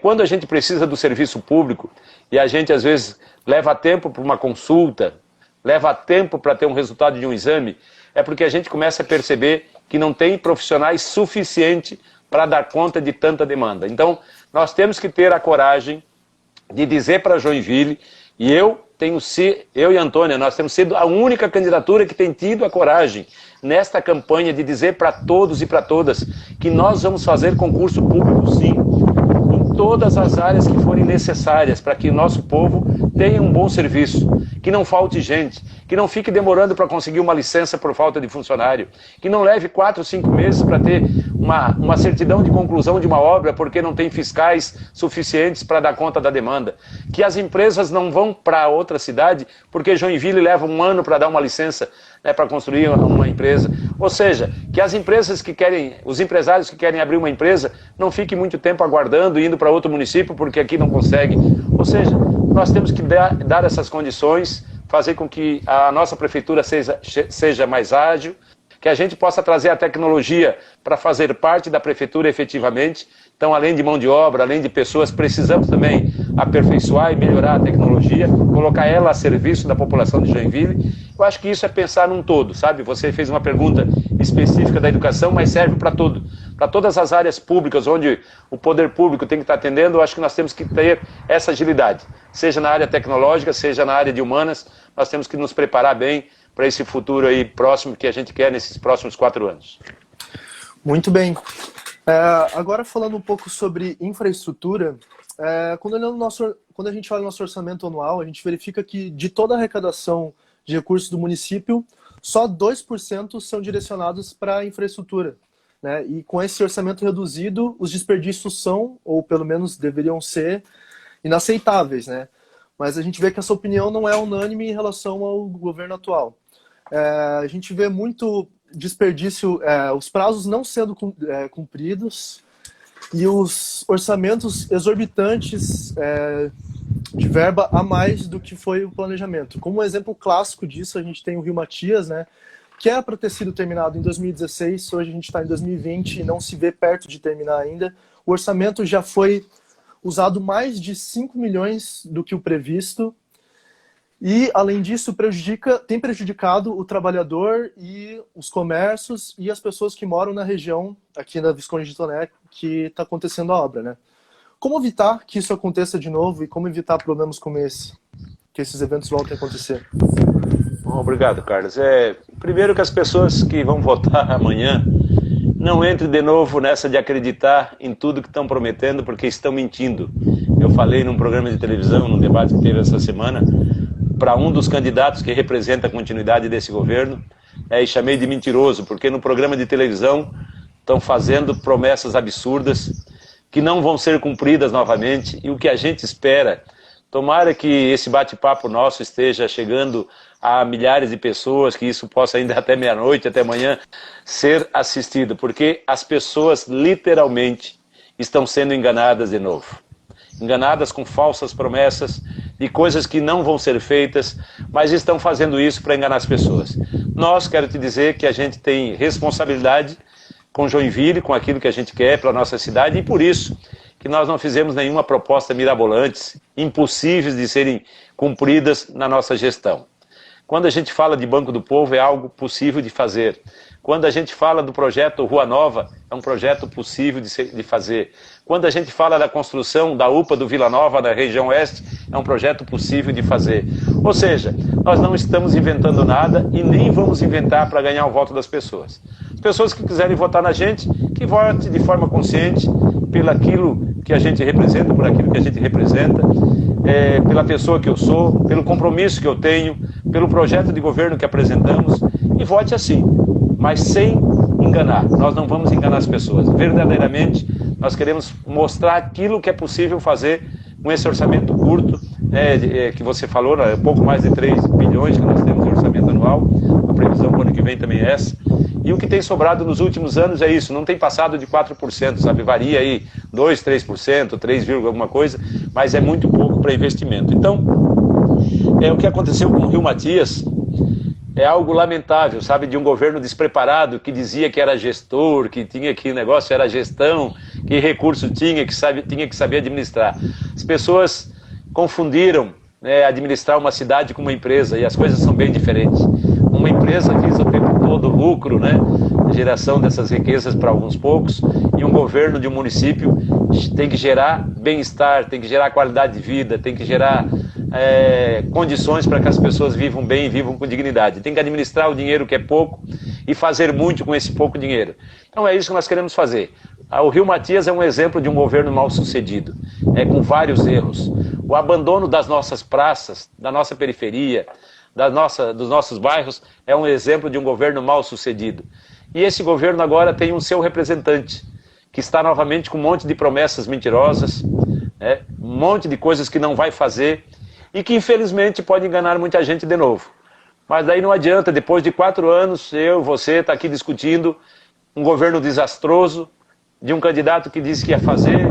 Quando a gente precisa do serviço público, e a gente às vezes leva tempo para uma consulta, leva tempo para ter um resultado de um exame, é porque a gente começa a perceber que não tem profissionais suficientes para dar conta de tanta demanda. Então, nós temos que ter a coragem de dizer para Joinville, e eu e a Antônia, nós temos sido a única candidatura que tem tido a coragem nesta campanha de dizer para todos e para todas que nós vamos fazer concurso público sim, em todas as áreas que forem necessárias para que o nosso povo tenha um bom serviço, que não falte gente, que não fique demorando para conseguir uma licença por falta de funcionário, que não leve 4 ou 5 meses para ter uma certidão de conclusão de uma obra porque não tem fiscais suficientes para dar conta da demanda, que as empresas não vão para outra cidade porque Joinville leva 1 ano para dar uma licença, né, para construir uma empresa. Ou seja, que as empresas que querem, os empresários que querem abrir uma empresa, não fiquem muito tempo aguardando, indo para outro município porque aqui não consegue. Ou seja, nós temos que dar essas condições, fazer com que a nossa prefeitura seja mais ágil, que a gente possa trazer a tecnologia para fazer parte da prefeitura efetivamente. Então, além de mão de obra, além de pessoas, precisamos também aperfeiçoar e melhorar a tecnologia, colocar ela a serviço da população de Joinville. Eu acho que isso é pensar num todo, sabe? Você fez uma pergunta específica da educação, mas serve para tudo. Para todas as áreas públicas onde o poder público tem que estar atendendo, eu acho que nós temos que ter essa agilidade. Seja na área tecnológica, seja na área de humanas, nós temos que nos preparar bem para esse futuro aí próximo que a gente quer nesses próximos 4 anos. Muito bem. Agora falando um pouco sobre infraestrutura, quando a gente olha o nosso orçamento anual, a gente verifica que de toda a arrecadação de recursos do município, só 2% são direcionados para a infraestrutura, né? E com esse orçamento reduzido, os desperdícios são, ou pelo menos deveriam ser, inaceitáveis, né? Mas a gente vê que essa opinião não é unânime em relação ao governo atual. A gente vê muito desperdício, os prazos não sendo cumpridos e os orçamentos exorbitantes de verba a mais do que foi o planejamento. Como um exemplo clássico disso, a gente tem o Rio Matias, né, que era para ter sido terminado em 2016, hoje a gente está em 2020 e não se vê perto de terminar ainda. O orçamento já foi usado mais de 5 milhões do que o previsto. E, além disso, tem prejudicado o trabalhador e os comércios e as pessoas que moram na região, aqui na Visconde de Toné, que está acontecendo a obra, né? Como evitar que isso aconteça de novo e como evitar problemas como esse, que esses eventos voltem a acontecer? Bom, obrigado, Carlos. Primeiro que as pessoas que vão votar amanhã não entrem de novo nessa de acreditar em tudo que estão prometendo, porque estão mentindo. Eu falei num programa de televisão, num debate que teve essa semana, para um dos candidatos que representa a continuidade desse governo, e chamei de mentiroso, porque no programa de televisão estão fazendo promessas absurdas que não vão ser cumpridas novamente, e o que a gente espera, tomara que esse bate-papo nosso esteja chegando a milhares de pessoas, que isso possa ainda até meia-noite, até amanhã, ser assistido, porque as pessoas literalmente estão sendo enganadas de novo. Enganadas com falsas promessas de coisas que não vão ser feitas, mas estão fazendo isso para enganar as pessoas. Nós, quero te dizer que a gente tem responsabilidade com Joinville, com aquilo que a gente quer para a nossa cidade, e por isso que nós não fizemos nenhuma proposta mirabolantes, impossíveis de serem cumpridas na nossa gestão. Quando a gente fala de Banco do Povo, é algo possível de fazer. Quando a gente fala do projeto Rua Nova, é um projeto possível de fazer. Quando a gente fala da construção da UPA do Vila Nova, na região oeste, é um projeto possível de fazer. Ou seja, nós não estamos inventando nada e nem vamos inventar para ganhar o voto das pessoas. As pessoas que quiserem votar na gente, que vote de forma consciente pelo aquilo que a gente representa, por aquilo que a gente representa, pela pessoa que eu sou, pelo compromisso que eu tenho, pelo projeto de governo que apresentamos, e vote assim, mas sem enganar. Nós não vamos enganar as pessoas. Verdadeiramente, nós queremos mostrar aquilo que é possível fazer com esse orçamento curto, que você falou, né, pouco mais de 3 bilhões que nós temos de orçamento anual, a previsão para o ano que vem também é essa. E o que tem sobrado nos últimos anos é isso, não tem passado de 4%, sabe? Varia aí 2, 3%, 3, alguma coisa, mas é muito pouco para investimento. Então, o que aconteceu com o Rio Matias é algo lamentável, sabe? De um governo despreparado que dizia que era gestor, que tinha que o negócio era gestão, que recurso tinha que saber administrar. As pessoas confundiram, né, administrar uma cidade com uma empresa, e as coisas são bem diferentes. Uma empresa visa o tempo todo tal do lucro, né? A geração dessas riquezas para alguns poucos, e um governo de um município tem que gerar bem-estar, tem que gerar qualidade de vida, tem que gerar condições para que as pessoas vivam bem e vivam com dignidade. Tem que administrar o dinheiro que é pouco e fazer muito com esse pouco dinheiro. Então é isso que nós queremos fazer. O Rio Matias é um exemplo de um governo mal sucedido, com vários erros. O abandono das nossas praças, da nossa periferia, dos nossos bairros, é um exemplo de um governo mal sucedido. E esse governo agora tem um seu representante, que está novamente com um monte de promessas mentirosas, um monte de coisas que não vai fazer, e que infelizmente pode enganar muita gente de novo. Mas daí não adianta, depois de 4 anos, você está aqui discutindo um governo desastroso, de um candidato que disse que ia fazer,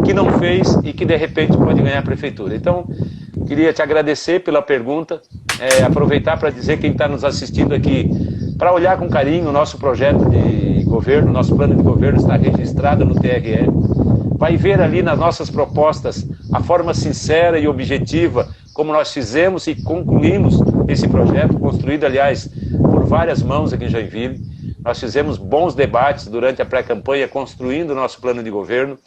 que não fez e que de repente pode ganhar a prefeitura. Então, queria te agradecer pela pergunta, aproveitar para dizer quem está nos assistindo aqui, para olhar com carinho o nosso projeto de governo, nosso plano de governo está registrado no TRE, vai ver ali nas nossas propostas a forma sincera e objetiva como nós fizemos e concluímos esse projeto, construído, aliás, por várias mãos aqui em Joinville. Nós fizemos bons debates durante a pré-campanha, construindo o nosso plano de governo,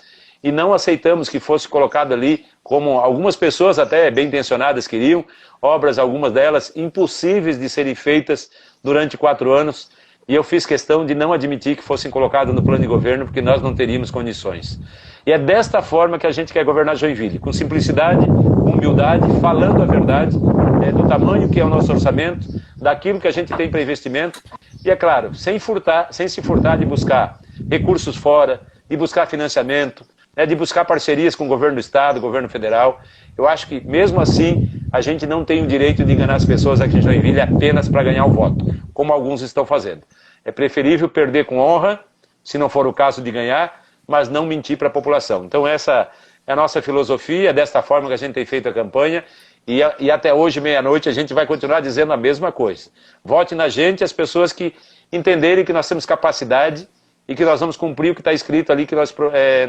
e não aceitamos que fosse colocado ali, como algumas pessoas até bem intencionadas queriam, obras, algumas delas, impossíveis de serem feitas durante 4 anos, e eu fiz questão de não admitir que fossem colocadas no plano de governo, porque nós não teríamos condições. E é desta forma que a gente quer governar Joinville, com simplicidade, com humildade, falando a verdade, do tamanho que é o nosso orçamento, daquilo que a gente tem para investimento, e é claro, sem se furtar de buscar recursos fora, de buscar financiamento, de buscar parcerias com o governo do estado, governo federal. Eu acho que mesmo assim a gente não tem o direito de enganar as pessoas aqui em Joinville apenas para ganhar o voto, como alguns estão fazendo. É preferível perder com honra, se não for o caso de ganhar, mas não mentir para a população. Então essa é a nossa filosofia, é desta forma que a gente tem feito a campanha, e até hoje, meia-noite, a gente vai continuar dizendo a mesma coisa. Vote na gente as pessoas que entenderem que nós temos capacidade e que nós vamos cumprir o que está escrito ali, que nós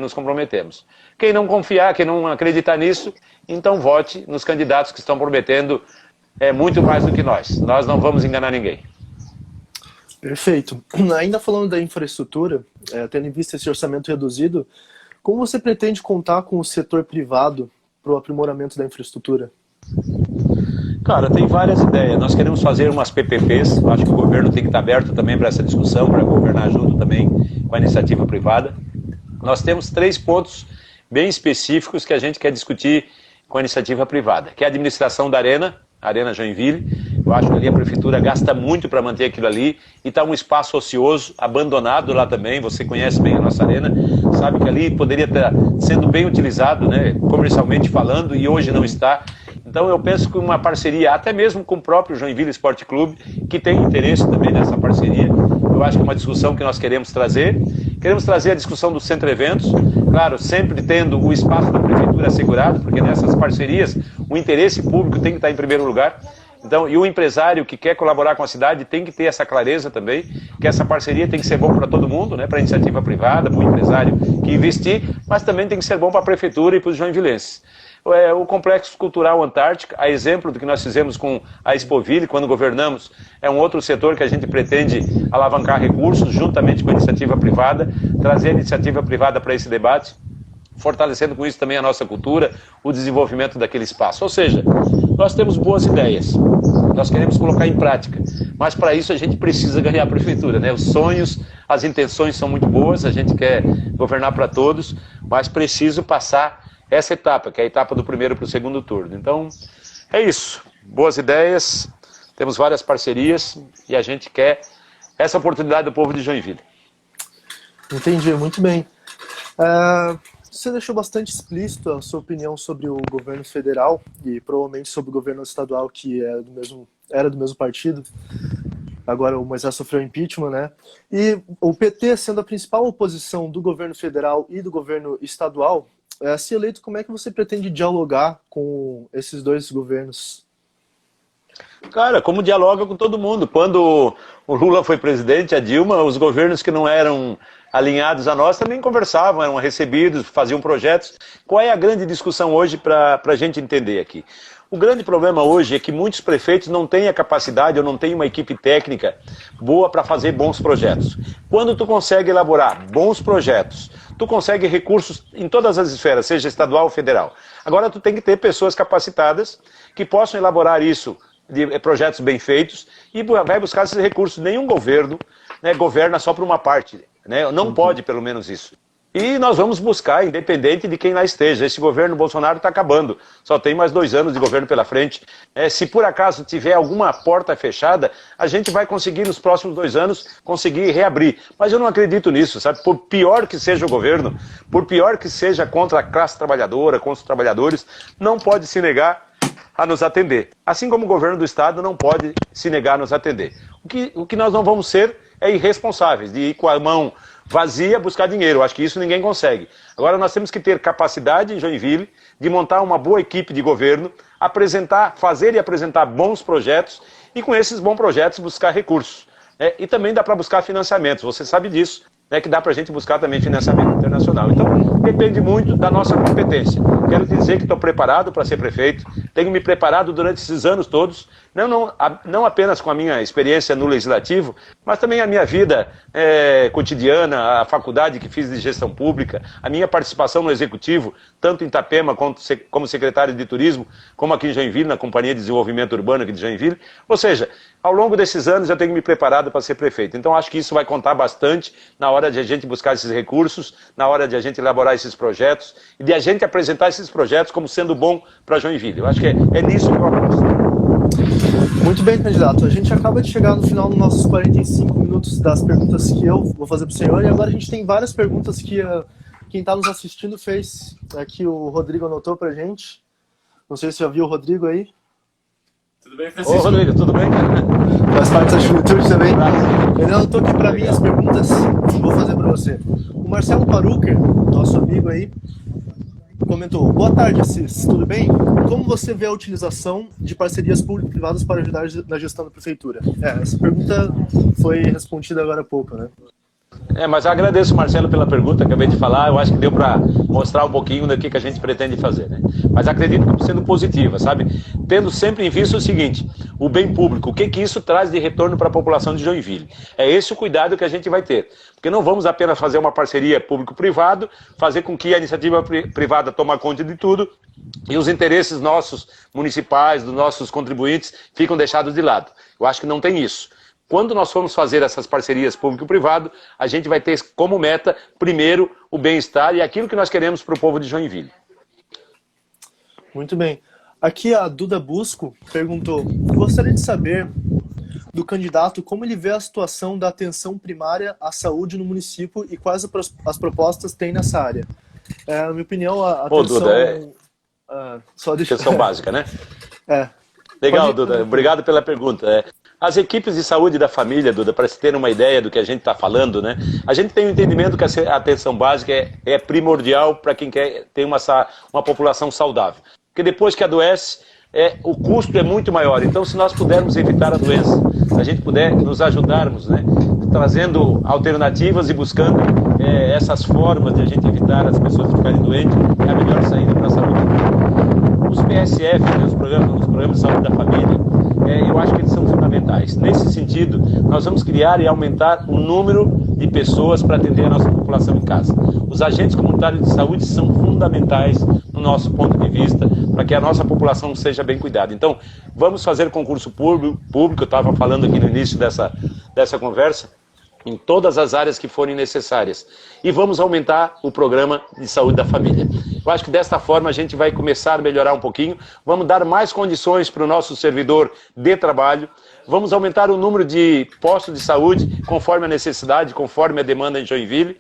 nos comprometemos. Quem não confiar, quem não acreditar nisso, então vote nos candidatos que estão prometendo muito mais do que nós. Nós não vamos enganar ninguém. Perfeito. Ainda falando da infraestrutura, tendo em vista esse orçamento reduzido, como você pretende contar com o setor privado para o aprimoramento da infraestrutura? Cara, tem várias ideias. Nós queremos fazer umas PPPs, acho que o governo tem que estar aberto também para essa discussão, para governar junto também com a iniciativa privada. Nós temos 3 pontos bem específicos que a gente quer discutir com a iniciativa privada, que é a administração da Arena Joinville. Eu acho que ali a prefeitura gasta muito para manter aquilo ali, e está um espaço ocioso, abandonado lá também. Você conhece bem a nossa arena, sabe que ali poderia estar sendo bem utilizado, comercialmente falando, e hoje não está. Então eu penso que uma parceria, até mesmo com o próprio Joinville Esporte Clube, que tem interesse também nessa parceria, eu acho que é uma discussão que nós queremos trazer. Queremos trazer a discussão do centro eventos, claro, sempre tendo o espaço da prefeitura assegurado, porque nessas parcerias o interesse público tem que estar em primeiro lugar. Então, e o empresário que quer colaborar com a cidade tem que ter essa clareza também, que essa parceria tem que ser bom para todo mundo, para a iniciativa privada, para o empresário que investir, mas também tem que ser bom para a prefeitura e para os joinvilenses. O Complexo Cultural Antártica, a exemplo do que nós fizemos com a Expoville, quando governamos, é um outro setor que a gente pretende alavancar recursos, juntamente com a iniciativa privada, trazer a iniciativa privada para esse debate, fortalecendo com isso também a nossa cultura, o desenvolvimento daquele espaço. Ou seja, nós temos boas ideias, nós queremos colocar em prática, mas para isso a gente precisa ganhar a prefeitura, Os sonhos, as intenções são muito boas, a gente quer governar para todos, mas preciso passar essa etapa, que é a etapa do primeiro para o segundo turno. Então, é isso. Boas ideias, temos várias parcerias e a gente quer essa oportunidade do povo de Joinville. Entendi, muito bem. Você deixou bastante explícito a sua opinião sobre o governo federal e provavelmente sobre o governo estadual, que era do mesmo partido. Agora o Moisés sofreu impeachment, E o PT, sendo a principal oposição do governo federal e do governo estadual, se eleito, como é que você pretende dialogar com esses dois governos? Cara, como dialoga com todo mundo. Quando o Lula foi presidente, a Dilma, os governos que não eram alinhados a nós também conversavam, eram recebidos, faziam projetos. Qual é a grande discussão hoje para a gente entender aqui? O grande problema hoje é que muitos prefeitos não têm a capacidade ou não têm uma equipe técnica boa para fazer bons projetos. Quando tu consegue elaborar bons projetos, tu consegue recursos em todas as esferas, seja estadual ou federal. Agora tu tem que ter pessoas capacitadas que possam elaborar isso de projetos bem feitos e vai buscar esses recursos. Nenhum governo, né, governa só por uma parte, né? Não pode pelo menos isso. E nós vamos buscar, independente de quem lá esteja. Esse governo Bolsonaro está acabando. Só tem mais 2 anos de governo pela frente. Se por acaso tiver alguma porta fechada, a gente vai conseguir nos próximos 2 anos conseguir reabrir. Mas eu não acredito nisso, sabe? Por pior que seja o governo, por pior que seja contra a classe trabalhadora, contra os trabalhadores, não pode se negar a nos atender. Assim como o governo do Estado não pode se negar a nos atender. O que nós não vamos ser é irresponsáveis, de ir com a mão vazia buscar dinheiro. Eu acho que isso ninguém consegue. Agora nós temos que ter capacidade em Joinville de montar uma boa equipe de governo, fazer e apresentar bons projetos e com esses bons projetos buscar recursos. E também dá para buscar financiamentos, você sabe disso, né, que dá para a gente buscar também financiamento internacional. Então depende muito da nossa competência. Quero te dizer que estou preparado para ser prefeito, tenho me preparado durante esses anos todos, não apenas com a minha experiência no Legislativo, mas também a minha vida cotidiana, a faculdade que fiz de gestão pública, a minha participação no Executivo, tanto em Itapema como secretário de Turismo, como aqui em Joinville, na Companhia de Desenvolvimento Urbano aqui de Joinville. Ou seja, ao longo desses anos eu tenho me preparado para ser prefeito. Então acho que isso vai contar bastante na hora de a gente buscar esses recursos, na hora de a gente elaborar esses projetos e de a gente apresentar esses projetos como sendo bom para Joinville. Eu acho que é nisso que eu aposto. Muito bem, candidato. A gente acaba de chegar no final dos nossos 45 minutos das perguntas que eu vou fazer para o senhor, e agora a gente tem várias perguntas que quem está nos assistindo fez, que o Rodrigo anotou para a gente. Não sei se já viu o Rodrigo aí. Tudo bem, Francisco? Ô, Rodrigo, tudo bem, cara? Faz parte da juventude também. Ele anotou aqui para mim as perguntas que vou fazer para você. O Marcelo Paruca, nosso amigo aí, comentou: boa tarde, Assis, tudo bem? Como você vê a utilização de parcerias público-privadas para ajudar na gestão da prefeitura? Essa pergunta foi respondida agora há pouco, né? Mas eu agradeço, Marcelo, pela pergunta, acabei de falar. Eu acho que deu para mostrar um pouquinho do que a gente pretende fazer, né? Mas acredito como sendo positiva, sabe? Tendo sempre em vista o seguinte: o bem público, o que isso traz de retorno para a população de Joinville. É esse o cuidado que a gente vai ter. Porque não vamos apenas fazer uma parceria público-privado, fazer com que a iniciativa privada tome conta de tudo e os interesses nossos, municipais, dos nossos contribuintes, ficam deixados de lado. Eu acho que não tem isso. Quando nós formos fazer essas parcerias público-privado, a gente vai ter como meta, primeiro, o bem-estar e aquilo que nós queremos para o povo de Joinville. Muito bem. Aqui a Duda Busco perguntou: gostaria de saber do candidato como ele vê a situação da atenção primária à saúde no município e quais as propostas tem nessa área. Na minha opinião, a atenção... Duda, só deixa... Atenção básica, né? Pode... Legal, Duda. Obrigado pela pergunta. As equipes de saúde da família, Duda, para se ter uma ideia do que a gente está falando, né? A gente tem o entendimento que a atenção básica é primordial para quem quer ter uma população saudável. Porque depois que adoece, o custo é muito maior. Então, se nós pudermos evitar a doença, se a gente puder nos ajudarmos, né? Trazendo alternativas e buscando essas formas de a gente evitar as pessoas ficarem doentes, é a melhor saída para a saúde. Os PSF, né, os programas de saúde da família, eu acho que eles são fundamentais. Nesse sentido, nós vamos criar e aumentar o número de pessoas para atender a nossa população em casa. Os agentes comunitários de saúde são fundamentais no nosso ponto de vista para que a nossa população seja bem cuidada. Então, vamos fazer concurso público, eu estava falando aqui no início dessa conversa, em todas as áreas que forem necessárias. E vamos aumentar o programa de saúde da família. Eu acho que desta forma a gente vai começar a melhorar um pouquinho, vamos dar mais condições para o nosso servidor de trabalho, vamos aumentar o número de postos de saúde conforme a necessidade, conforme a demanda em Joinville.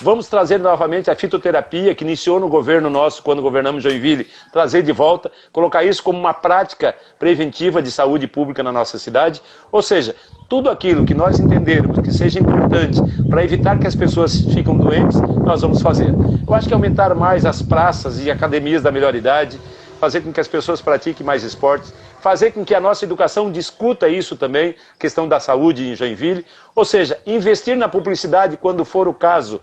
Vamos trazer novamente a fitoterapia, que iniciou no governo nosso, quando governamos Joinville, trazer de volta, colocar isso como uma prática preventiva de saúde pública na nossa cidade. Ou seja, tudo aquilo que nós entendermos que seja importante para evitar que as pessoas fiquem doentes, nós vamos fazer. Eu acho que aumentar mais as praças e academias da melhor idade, fazer com que as pessoas pratiquem mais esportes, fazer com que a nossa educação discuta isso também, questão da saúde em Joinville, ou seja, investir na publicidade quando for o caso,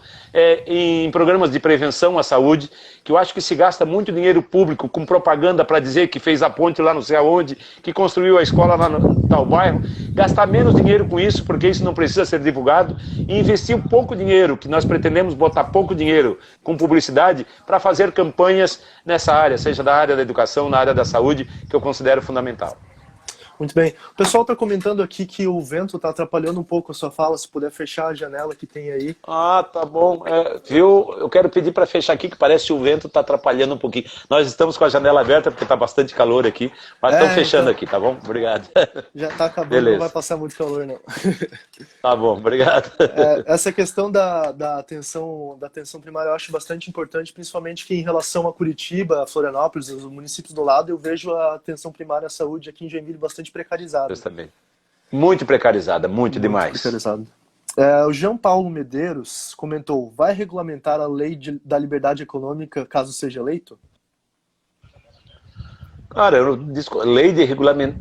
em programas de prevenção à saúde, que eu acho que se gasta muito dinheiro público com propaganda para dizer que fez a ponte lá não sei aonde, que construiu a escola lá no tal bairro, gastar menos dinheiro com isso, porque isso não precisa ser divulgado, e investir um pouco dinheiro, que nós pretendemos botar pouco dinheiro com publicidade, para fazer campanhas nessa área, seja da área da educação, na área da saúde, que eu considero fundamental. Muito bem. O pessoal está comentando aqui que o vento está atrapalhando um pouco a sua fala, se puder fechar a janela que tem aí. Ah, tá bom. Viu? Eu quero pedir para fechar aqui, que parece que o vento está atrapalhando um pouquinho. Nós estamos com a janela aberta, porque está bastante calor aqui, mas estamos fechando então, aqui, tá bom? Obrigado. Já está acabando, beleza. Não vai passar muito calor, não. Tá bom, obrigado. Essa questão da atenção primária eu acho bastante importante, principalmente que em relação a Curitiba, a Florianópolis, os municípios do lado, eu vejo a atenção primária à saúde aqui em Joinville bastante precarizada. Eu também. Muito precarizada, muito demais. Precarizada. O João Paulo Medeiros comentou: vai regulamentar a lei da liberdade econômica caso seja eleito? Cara, lei de regulamento.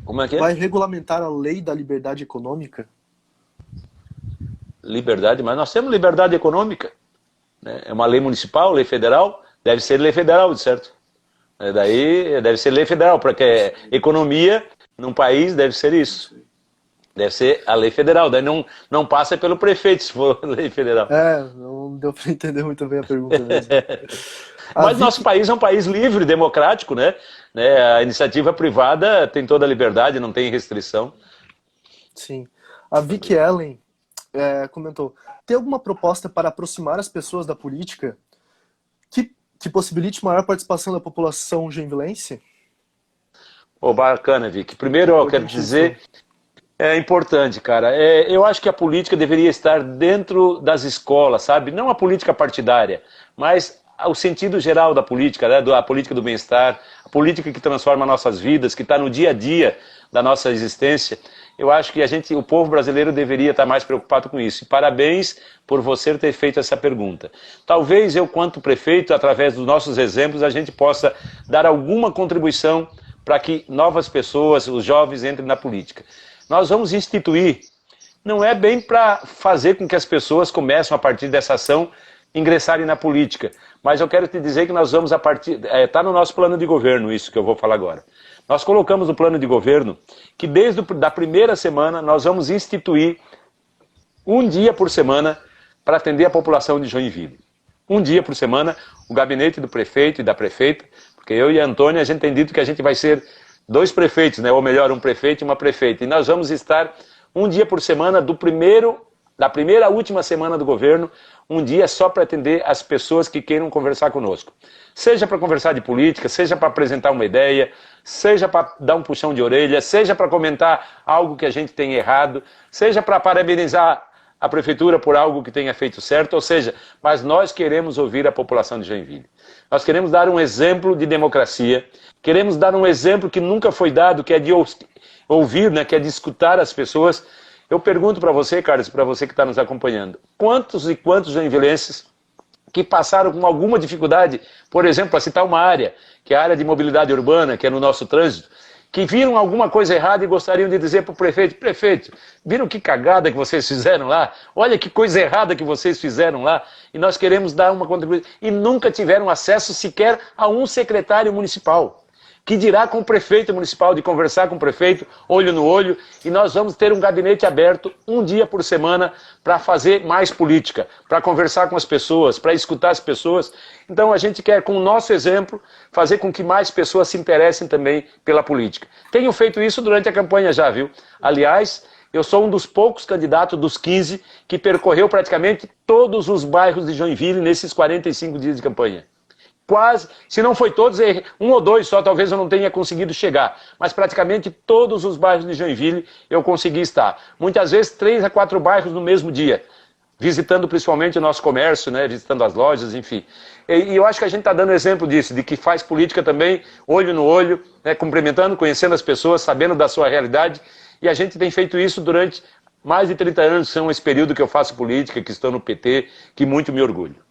Como é que é? Vai regulamentar a lei da liberdade econômica? Liberdade, mas nós temos liberdade econômica. Né? É uma lei municipal, lei federal, deve ser lei federal, certo? Daí deve ser lei federal, porque economia num país deve ser isso. Deve ser a lei federal, daí não passa pelo prefeito se for lei federal. Não deu para entender muito bem a pergunta mesmo. Mas nosso país é um país livre, democrático, né? A iniciativa privada tem toda a liberdade, não tem restrição. Sim. A Vicky Ellen comentou: tem alguma proposta para aproximar as pessoas da política que possibilite maior participação da população joinvilense? Bacana, Vicky. Primeiro, eu quero dizer, é importante, cara. Eu acho que a política deveria estar dentro das escolas, sabe? Não a política partidária, mas o sentido geral da política, né? A política do bem-estar, a política que transforma nossas vidas, que está no dia a dia da nossa existência. Eu acho que o povo brasileiro deveria estar mais preocupado com isso. E parabéns por você ter feito essa pergunta. Talvez eu, quanto prefeito, através dos nossos exemplos, a gente possa dar alguma contribuição para que novas pessoas, os jovens, entrem na política. Nós vamos instituir, não é bem para fazer com que as pessoas comecem a partir dessa ação ingressarem na política, mas eu quero te dizer que nós vamos está no nosso plano de governo isso que eu vou falar agora. Nós colocamos no plano de governo que desde a primeira semana nós vamos instituir um dia por semana para atender a população de Joinville. Um dia por semana, o gabinete do prefeito e da prefeita, porque eu e a Antônia, a gente tem dito que a gente vai ser 2 prefeitos, né? Ou melhor, um prefeito e uma prefeita. E nós vamos estar um dia por semana da primeira à última semana do governo, um dia só para atender as pessoas que queiram conversar conosco. Seja para conversar de política, seja para apresentar uma ideia, seja para dar um puxão de orelha, seja para comentar algo que a gente tem errado, seja para parabenizar a prefeitura por algo que tenha feito certo, ou seja, mas nós queremos ouvir a população de Joinville. Nós queremos dar um exemplo de democracia, queremos dar um exemplo que nunca foi dado, que é de ouvir, né, que é de escutar as pessoas. Eu pergunto para você, Carlos, para você que está nos acompanhando, quantos e quantos joinvilenses que passaram com alguma dificuldade, por exemplo, para citar uma área, que é a área de mobilidade urbana, que é no nosso trânsito, que viram alguma coisa errada e gostariam de dizer para o prefeito, viram que cagada que vocês fizeram lá? Olha que coisa errada que vocês fizeram lá, e nós queremos dar uma contribuição. E nunca tiveram acesso sequer a um secretário municipal. Que dirá com o prefeito municipal, de conversar com o prefeito, olho no olho, e nós vamos ter um gabinete aberto um dia por semana para fazer mais política, para conversar com as pessoas, para escutar as pessoas. Então a gente quer, com o nosso exemplo, fazer com que mais pessoas se interessem também pela política. Tenho feito isso durante a campanha já, viu? Aliás, eu sou um dos poucos candidatos dos 15 que percorreu praticamente todos os bairros de Joinville nesses 45 dias de campanha. Quase, se não foi todos, um ou dois só, talvez eu não tenha conseguido chegar, mas praticamente todos os bairros de Joinville eu consegui estar. Muitas vezes 3 a 4 bairros no mesmo dia, visitando principalmente o nosso comércio, né, visitando as lojas, enfim. E eu acho que a gente está dando exemplo disso, de que faz política também, olho no olho, né, cumprimentando, conhecendo as pessoas, sabendo da sua realidade, e a gente tem feito isso durante mais de 30 anos, são esse período que eu faço política, que estou no PT, que muito me orgulho.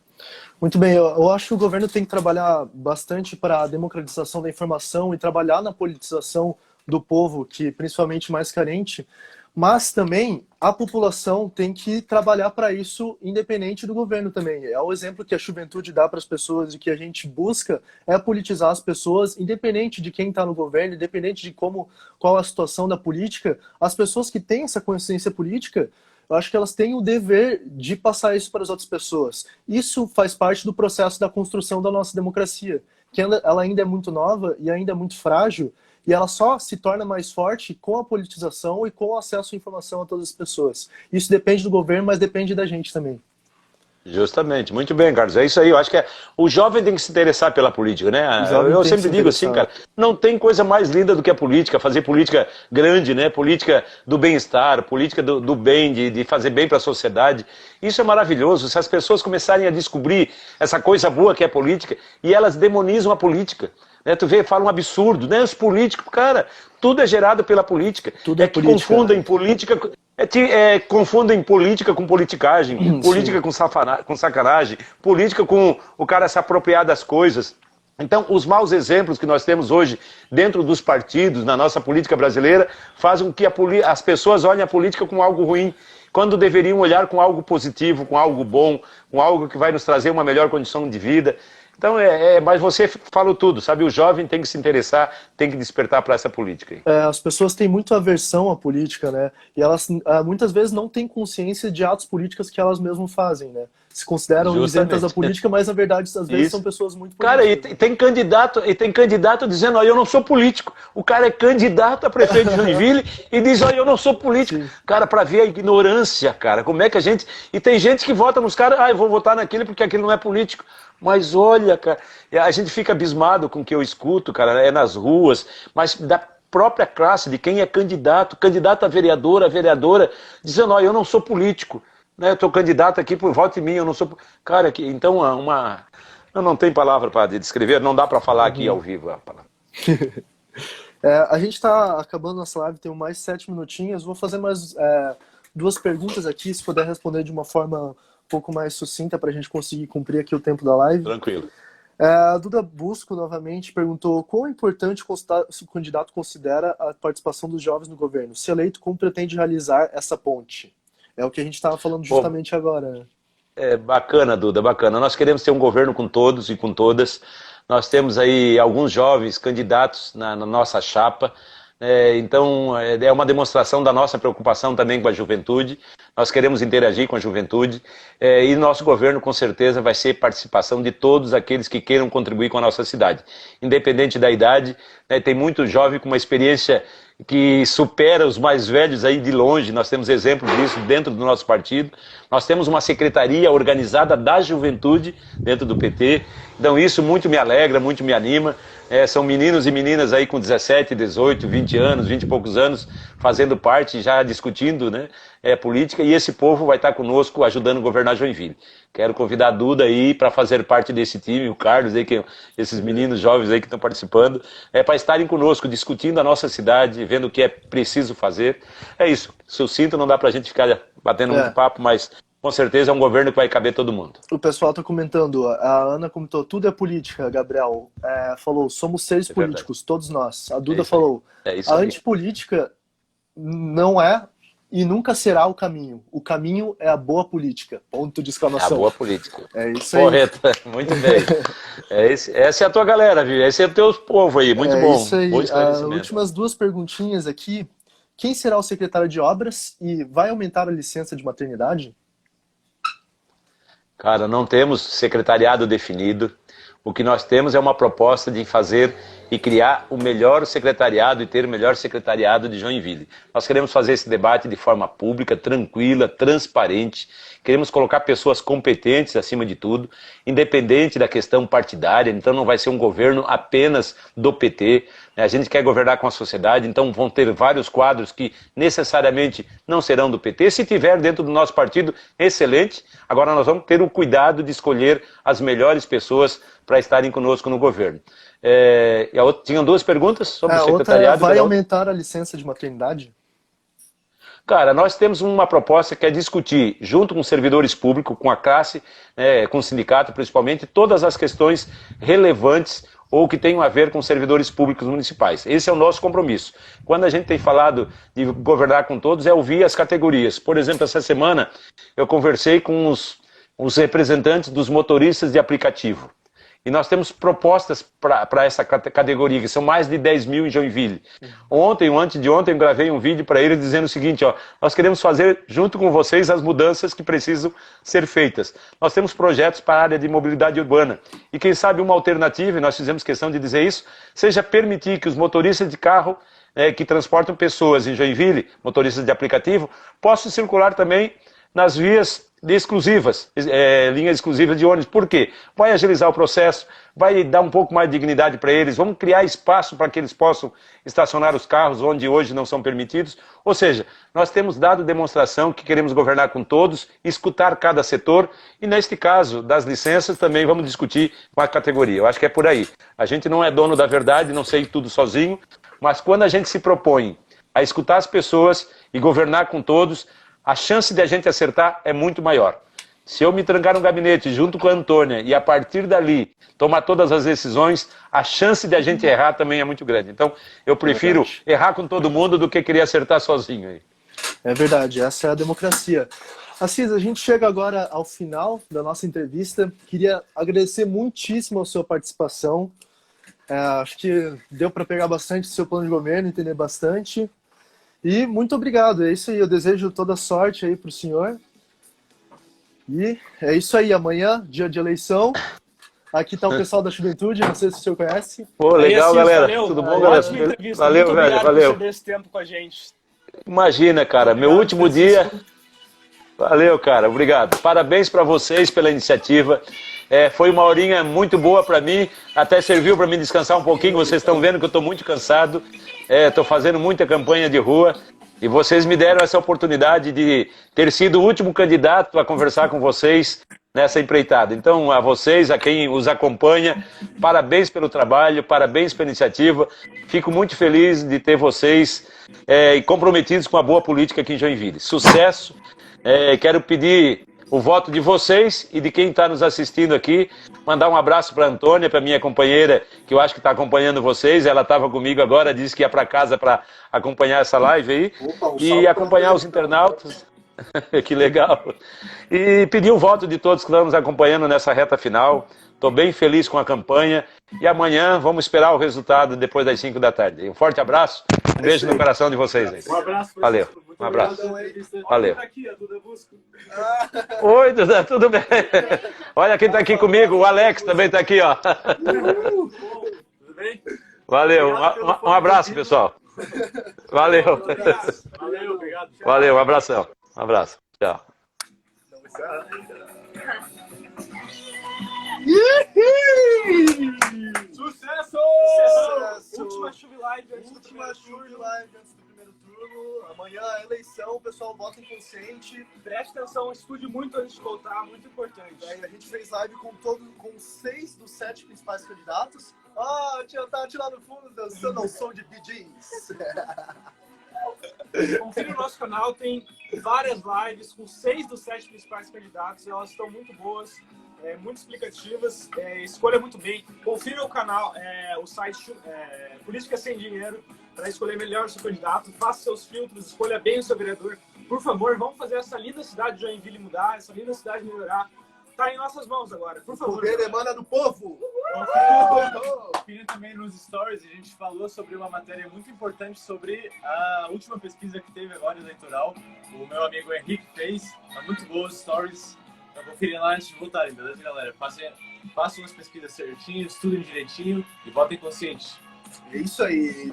Muito bem, eu acho que o governo tem que trabalhar bastante para a democratização da informação e trabalhar na politização do povo, que principalmente mais carente, mas também a população tem que trabalhar para isso independente do governo também. É o exemplo que a juventude dá para as pessoas e que a gente busca é politizar as pessoas, independente de quem está no governo, independente de qual a situação da política. As pessoas que têm essa consciência política, eu acho que elas têm o dever de passar isso para as outras pessoas. Isso faz parte do processo da construção da nossa democracia, que ela ainda é muito nova e ainda é muito frágil, e ela só se torna mais forte com a politização e com o acesso à informação a todas as pessoas. Isso depende do governo, mas depende da gente também. Justamente, muito bem, Carlos, é isso aí, eu acho que o jovem tem que se interessar pela política, né? Eu sempre digo assim, cara, não tem coisa mais linda do que a política, fazer política grande, né? Política do bem-estar, política do bem, de fazer bem para a sociedade, isso é maravilhoso, se as pessoas começarem a descobrir essa coisa boa que é política, e elas demonizam a política, né? Tu vê, fala um absurdo, né? Os políticos, cara, tudo é gerado pela política, tudo é que política, confundem política... confundem política com politicagem, política com sacanagem, política com o cara se apropriar das coisas. Então, os maus exemplos que nós temos hoje dentro dos partidos, na nossa política brasileira, fazem com que as pessoas olhem a política como algo ruim, quando deveriam olhar com algo positivo, com algo bom, com algo que vai nos trazer uma melhor condição de vida. Então, mas você falou tudo, sabe? O jovem tem que se interessar, tem que despertar para essa política aí. As pessoas têm muito aversão à política, né? E elas muitas vezes não têm consciência de atos políticos que elas mesmas fazem, né? Se consideram isentas da política, mas na verdade, às vezes, são pessoas muito políticas. Cara, e tem candidato dizendo, ó, eu não sou político. O cara é candidato a prefeito de Joinville e diz, ó, eu não sou político. Sim. Cara, para ver a ignorância, cara, como é que a gente... E tem gente que vota nos caras, eu vou votar naquele porque aquele não é político. Mas olha, cara, a gente fica abismado com o que eu escuto, cara, nas ruas, mas da própria classe, de quem é candidato a vereador, a vereadora, dizendo, ó, eu não sou político, né, eu estou candidato aqui por voto em mim, eu não sou... Cara, então, eu não tenho palavra para descrever, não dá para falar aqui ao vivo a palavra. A gente está acabando nossa live, tem mais 7 minutinhos, vou fazer mais 2 perguntas aqui, se puder responder de uma forma... um pouco mais sucinta para a gente conseguir cumprir aqui o tempo da live. Tranquilo. A Duda Busco, novamente, perguntou quão importante o candidato considera a participação dos jovens no governo. Se eleito, como pretende realizar essa ponte? É o que a gente estava falando justamente agora. Né? Bacana, Duda, bacana. Nós queremos ter um governo com todos e com todas. Nós temos aí alguns jovens candidatos na nossa chapa. Então, é uma demonstração da nossa preocupação também com a juventude. Nós queremos interagir com a juventude e nosso governo, com certeza, vai ser participação de todos aqueles que queiram contribuir com a nossa cidade. Independente da idade, tem muito jovem com uma experiência que supera os mais velhos aí de longe. Nós temos exemplos disso dentro do nosso partido. Nós temos uma secretaria organizada da juventude dentro do PT. Então isso muito me alegra, muito me anima. São meninos e meninas aí com 17, 18, 20 anos, 20 e poucos anos, fazendo parte, já discutindo, né, política, e esse povo vai estar conosco ajudando a governar Joinville. Quero convidar a Duda aí para fazer parte desse time, o Carlos, aí, esses meninos jovens aí que estão participando, para estarem conosco, discutindo a nossa cidade, vendo o que é preciso fazer. É isso, sucinto, não dá para a gente ficar batendo muito papo, mas... Com certeza é um governo que vai caber todo mundo. O pessoal está comentando, a Ana comentou, tudo é política, Gabriel. Falou, somos seres políticos, todos nós. A Duda falou, a antipolítica não é e nunca será o caminho. O caminho é a boa política. Ponto de exclamação. É a boa política. É isso aí. Correto, muito bem. Essa é a tua galera, viu? Esse é o teu povo aí, muito bom. Isso aí. Últimas 2 perguntinhas aqui. Quem será o secretário de obras e vai aumentar a licença de maternidade? Cara, não temos secretariado definido. O que nós temos é uma proposta de fazer e criar o melhor secretariado e ter o melhor secretariado de Joinville. Nós queremos fazer esse debate de forma pública, tranquila, transparente. Queremos colocar pessoas competentes acima de tudo, independente da questão partidária. Então não vai ser um governo apenas do PT. A gente quer governar com a sociedade, então vão ter vários quadros que necessariamente não serão do PT. Se tiver dentro do nosso partido, excelente. Agora nós vamos ter o cuidado de escolher as melhores pessoas para estarem conosco no governo. Tinham 2 perguntas sobre o secretariado. Vai aumentar a licença de maternidade? Cara, nós temos uma proposta que é discutir, junto com os servidores públicos, com a classe, com o sindicato principalmente, todas as questões relevantes ou que tenham a ver com servidores públicos municipais. Esse é o nosso compromisso. Quando a gente tem falado de governar com todos, é ouvir as categorias. Por exemplo, essa semana eu conversei com os representantes dos motoristas de aplicativo. E nós temos propostas para essa categoria, que são mais de 10 mil em Joinville. Ontem, ou antes de ontem, eu gravei um vídeo para eles dizendo o seguinte, ó, nós queremos fazer, junto com vocês, as mudanças que precisam ser feitas. Nós temos projetos para a área de mobilidade urbana. E quem sabe uma alternativa, e nós fizemos questão de dizer isso, seja permitir que os motoristas de carro que transportam pessoas em Joinville, motoristas de aplicativo, possam circular também nas vias exclusivas, linhas exclusivas de ônibus. Por quê? Vai agilizar o processo, vai dar um pouco mais de dignidade para eles, vamos criar espaço para que eles possam estacionar os carros onde hoje não são permitidos. Ou seja, nós temos dado demonstração que queremos governar com todos, escutar cada setor e, neste caso, das licenças, também vamos discutir com a categoria. Eu acho que é por aí. A gente não é dono da verdade, não sei tudo sozinho, mas quando a gente se propõe a escutar as pessoas e governar com todos, a chance de a gente acertar é muito maior. Se eu me trancar no gabinete junto com a Antônia e a partir dali tomar todas as decisões, a chance de a gente errar também é muito grande. Então, eu prefiro errar com todo mundo do que querer acertar sozinho. Aí. É verdade, essa é a democracia. Assis, a gente chega agora ao final da nossa entrevista. Queria agradecer muitíssimo a sua participação. Acho que deu para pegar bastante do seu plano de governo, entender bastante. E muito obrigado, é isso aí, eu desejo toda sorte aí pro senhor. E é isso aí, amanhã, dia de eleição. Aqui tá o pessoal da Juventude, não sei se o senhor conhece. Pô, legal, Assis, galera. valeu. Tudo bom, galera? Valeu, muito velho, valeu. por ceder esse tempo com a gente. Imagina, cara, meu último dia. Valeu, cara, obrigado. Parabéns para vocês pela iniciativa. Foi uma horinha muito boa para mim, até serviu para mim descansar um pouquinho. Vocês estão vendo que eu estou muito cansado, estou fazendo muita campanha de rua e vocês me deram essa oportunidade de ter sido o último candidato a conversar com vocês nessa empreitada. Então, a vocês, a quem os acompanha, parabéns pelo trabalho, parabéns pela iniciativa. Fico muito feliz de ter vocês comprometidos com a boa política aqui em Joinville. Sucesso! Quero pedir o voto de vocês e de quem está nos assistindo aqui. Mandar um abraço para a Antônia, para minha companheira, que eu acho que está acompanhando vocês. Ela estava comigo agora, disse que ia para casa para acompanhar essa live aí. E acompanhar os internautas. Que legal. E pedir o voto de todos que estão nos acompanhando nessa reta final. Estou bem feliz com a campanha. E amanhã vamos esperar o resultado depois das 5 da tarde. Um forte abraço. Um beijo no coração de vocês aí. Um abraço. Valeu. Um abraço. Valeu. Aqui, a Duda Busco. Oi, Duda, tudo bem? Olha quem está aqui comigo, o Alex também está aqui, ó. Tudo bem? Valeu, um abraço, pessoal. Valeu. Valeu, obrigado. Valeu, um abração. Um abraço. Tchau. Sucesso! Última Chuve Live antes do primeiro turno. Amanhã é eleição, o pessoal vota inconsciente. Preste atenção, estude muito antes de votar, muito importante. A gente fez live com 6 dos 7 principais candidatos. Eu tava lá no fundo dançando ao som de BGs. Confira o nosso canal, tem várias lives com 6 dos 7 principais candidatos. Elas estão muito boas, muito explicativas. Escolha muito bem. Confira o canal, o site Política Sem Dinheiro, para escolher melhor o seu candidato. Faça seus filtros, escolha bem o seu vereador. Por favor, vamos fazer essa linda cidade de Joinville mudar, essa linda cidade melhorar. Tá em nossas mãos agora, por favor. O poder emana do povo. Confira também nos stories, a gente falou sobre uma matéria muito importante sobre a última pesquisa que teve agora eleitoral. O meu amigo Henrique fez, tá muito boa os stories. Então conferem lá antes de votarem, beleza, galera? Façam as pesquisas certinho, estudem direitinho e votem consciente. É isso aí.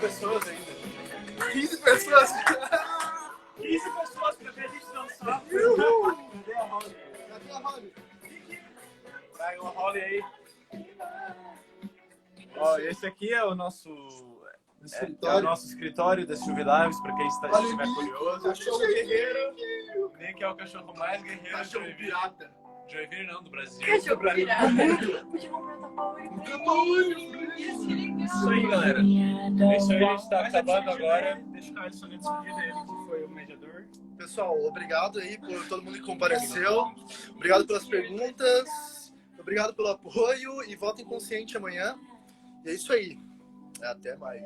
Pessoas ainda. 15 pessoas. 15 pessoas pra ver a gente dançar. Cadê a Holly? aqui é o nosso Escritório. nosso escritório da Silvia Lives, para quem estiver curioso. Cachorro guerreiro. Nick é o cachorro mais guerreiro de Joinville. pirata. Joinville não, do Brasil. Cachorro pirata. Podia comprar um tapa-olho. Isso aí, galera. É isso aí, a gente tá acabando agora. Deixa o Carlos fazer a despedida, ele que foi o mediador. Pessoal, obrigado aí por todo mundo que compareceu. Obrigado pelas perguntas. Obrigado pelo apoio e votem consciente amanhã. E é isso aí. Até mais.